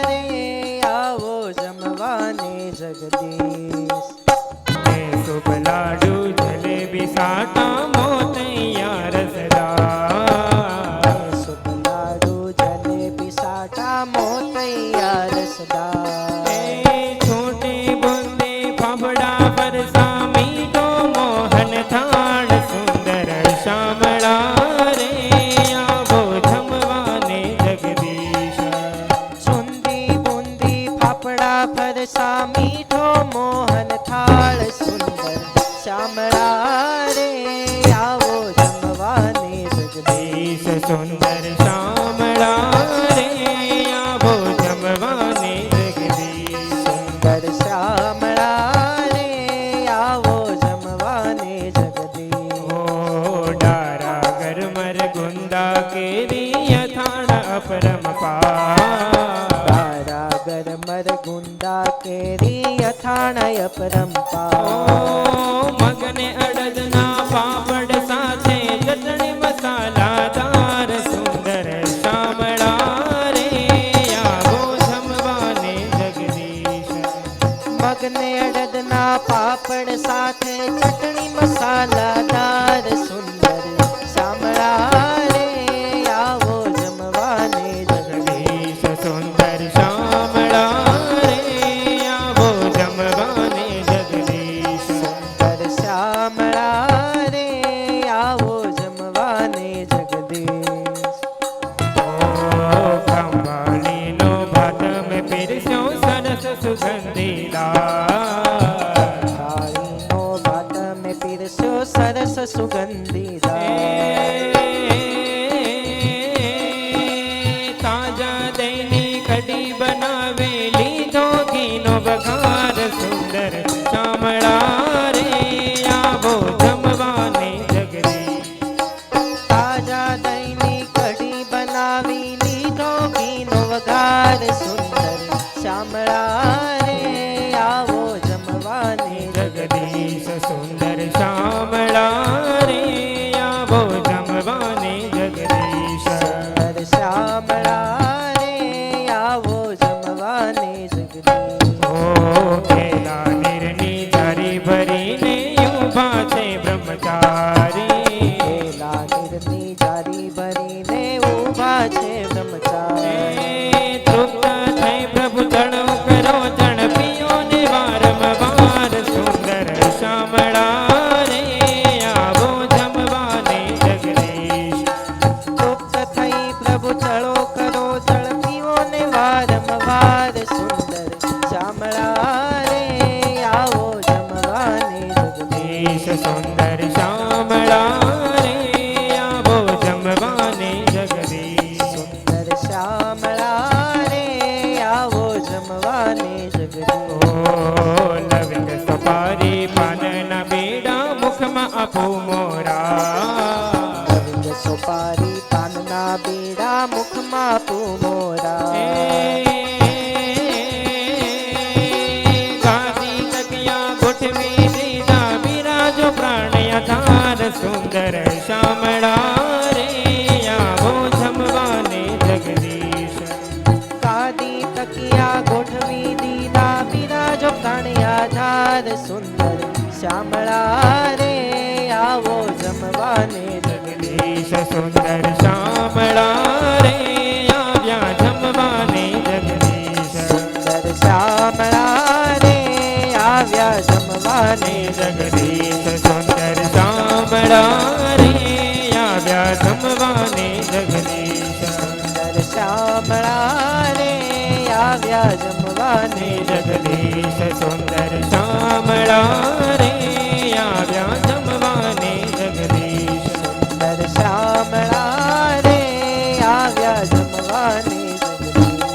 Speaker 4: રે આવો જમવાને જગદીશ
Speaker 3: શુભ લાડુ જલેબી સાટા મોતૈયા રસદાર
Speaker 4: સુખ લાડુ જલેબી સાટા મોતૈયા રસદાર
Speaker 3: છોટે બુંદે ફાફડા ફરસા મીઠો મોહન થાળ સુંદર શામળા રે આવો જમવાને જગદીશ
Speaker 4: સુંદી બુંદી ફાફડા ફરસા મીઠો મોહન થાળ સુંદર શ્યામળા રે આવો જમવાને જગદીશ
Speaker 3: દેશ સુંદર શામળા રે આવો જમવાને જગદીશ
Speaker 4: સુંદર શ્યામળા રે આવો જમવાને જગદીશ
Speaker 3: ઓ ડારા ગરમર ગુંદા કેરી અથાણ અપરંપાર
Speaker 4: તારા ગરમર ગુંદા કેરી અથાણય પરંપા
Speaker 3: મગને અડદના પાપડ સાથે ચટણી મસાલાદાર સુંદર શામળા રે આવો જમવાને જગદીશ
Speaker 4: મગને અડદના પાપડ સાથે ચટણી મસાલાદાર સુંદર શામળા રે આવો જમવાને
Speaker 3: જગદીશ સુંદર શામળા રે આવો જમવાને જગદીશ
Speaker 4: સુંદર શ્યામળા રે આવો જમવાને જગદીશ
Speaker 3: ખંભાળીનો ભાત મેં પીરસ્યો સરસ સુગંધીદાર
Speaker 4: થાળીનો ભાત મેં પીરસ્યો સરસ સુગંધીદાર
Speaker 3: તાજા દહીંની કઢી બનાવેલી ધોગીનો વઘાર સુંદર શામળા રે આવો જમવાને જગદીશ
Speaker 4: તાજા દહીંની કઢી બનાવી લીધો ઘીનો વઘાર સુંદર શ્યામળા રે આવો જમવાને
Speaker 3: જગદીશ સુંદર શામળા રે આવો જમવાને જગદીશ
Speaker 4: સુંદર શ્યામળા રે આવો જમવાને જગદીશ
Speaker 3: ઓ ખેલા નીરની ધારી ભરીને ઊભા છે બ્રહ્મચારી
Speaker 4: પેલા નીરની જારી ભરીને ઊભા છે બ્રહ્મચારી
Speaker 3: તૃપ્ત થઈ પ્રભુ ચણો કરો ચણ પીઓ ને વારંવાર સુંદર શામળા રે આવો જમવાને જગદીશ
Speaker 4: તૃપ્ત પારી પાનના બેડા મુખમાં પુમોરા
Speaker 3: ગાદી તકિયા ગોઠવી દીધા બિરાજો પ્રાણ યથાર સુંદર શામળા રે આવો જમવાને જગદીશ
Speaker 4: ગાદી તકિયા ગોઠવી દીધા બિરાજો પ્રાણ્યા ધાર સુંદર શ્યામળા રે આવો જમવાને
Speaker 3: જગદીશ સુંદર શામળા રે આવ્યા જમવાને જગદીશ
Speaker 4: સુંદર શ્યામળા રે આવ્યા જમવાને
Speaker 3: જગદીશ સુંદર શામળા રે આવ્યા જમવાને જગદીશ
Speaker 4: સુંદર શ્યામળા રે આવ્યા જમવાને
Speaker 3: જગદીશ સુંદર શામળા રે આવ્યા જમવાને જગદીશ
Speaker 4: સુંદર શ્યામળા રે આવ્યા જમવાને જગદીશ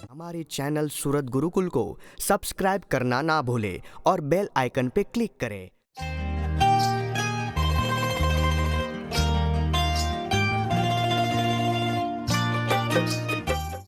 Speaker 1: हमारे चैनल सूरत गुरुकुल को सब्सक्राइब करना ना भूलें और बेल आइकन पे क्लिक करें।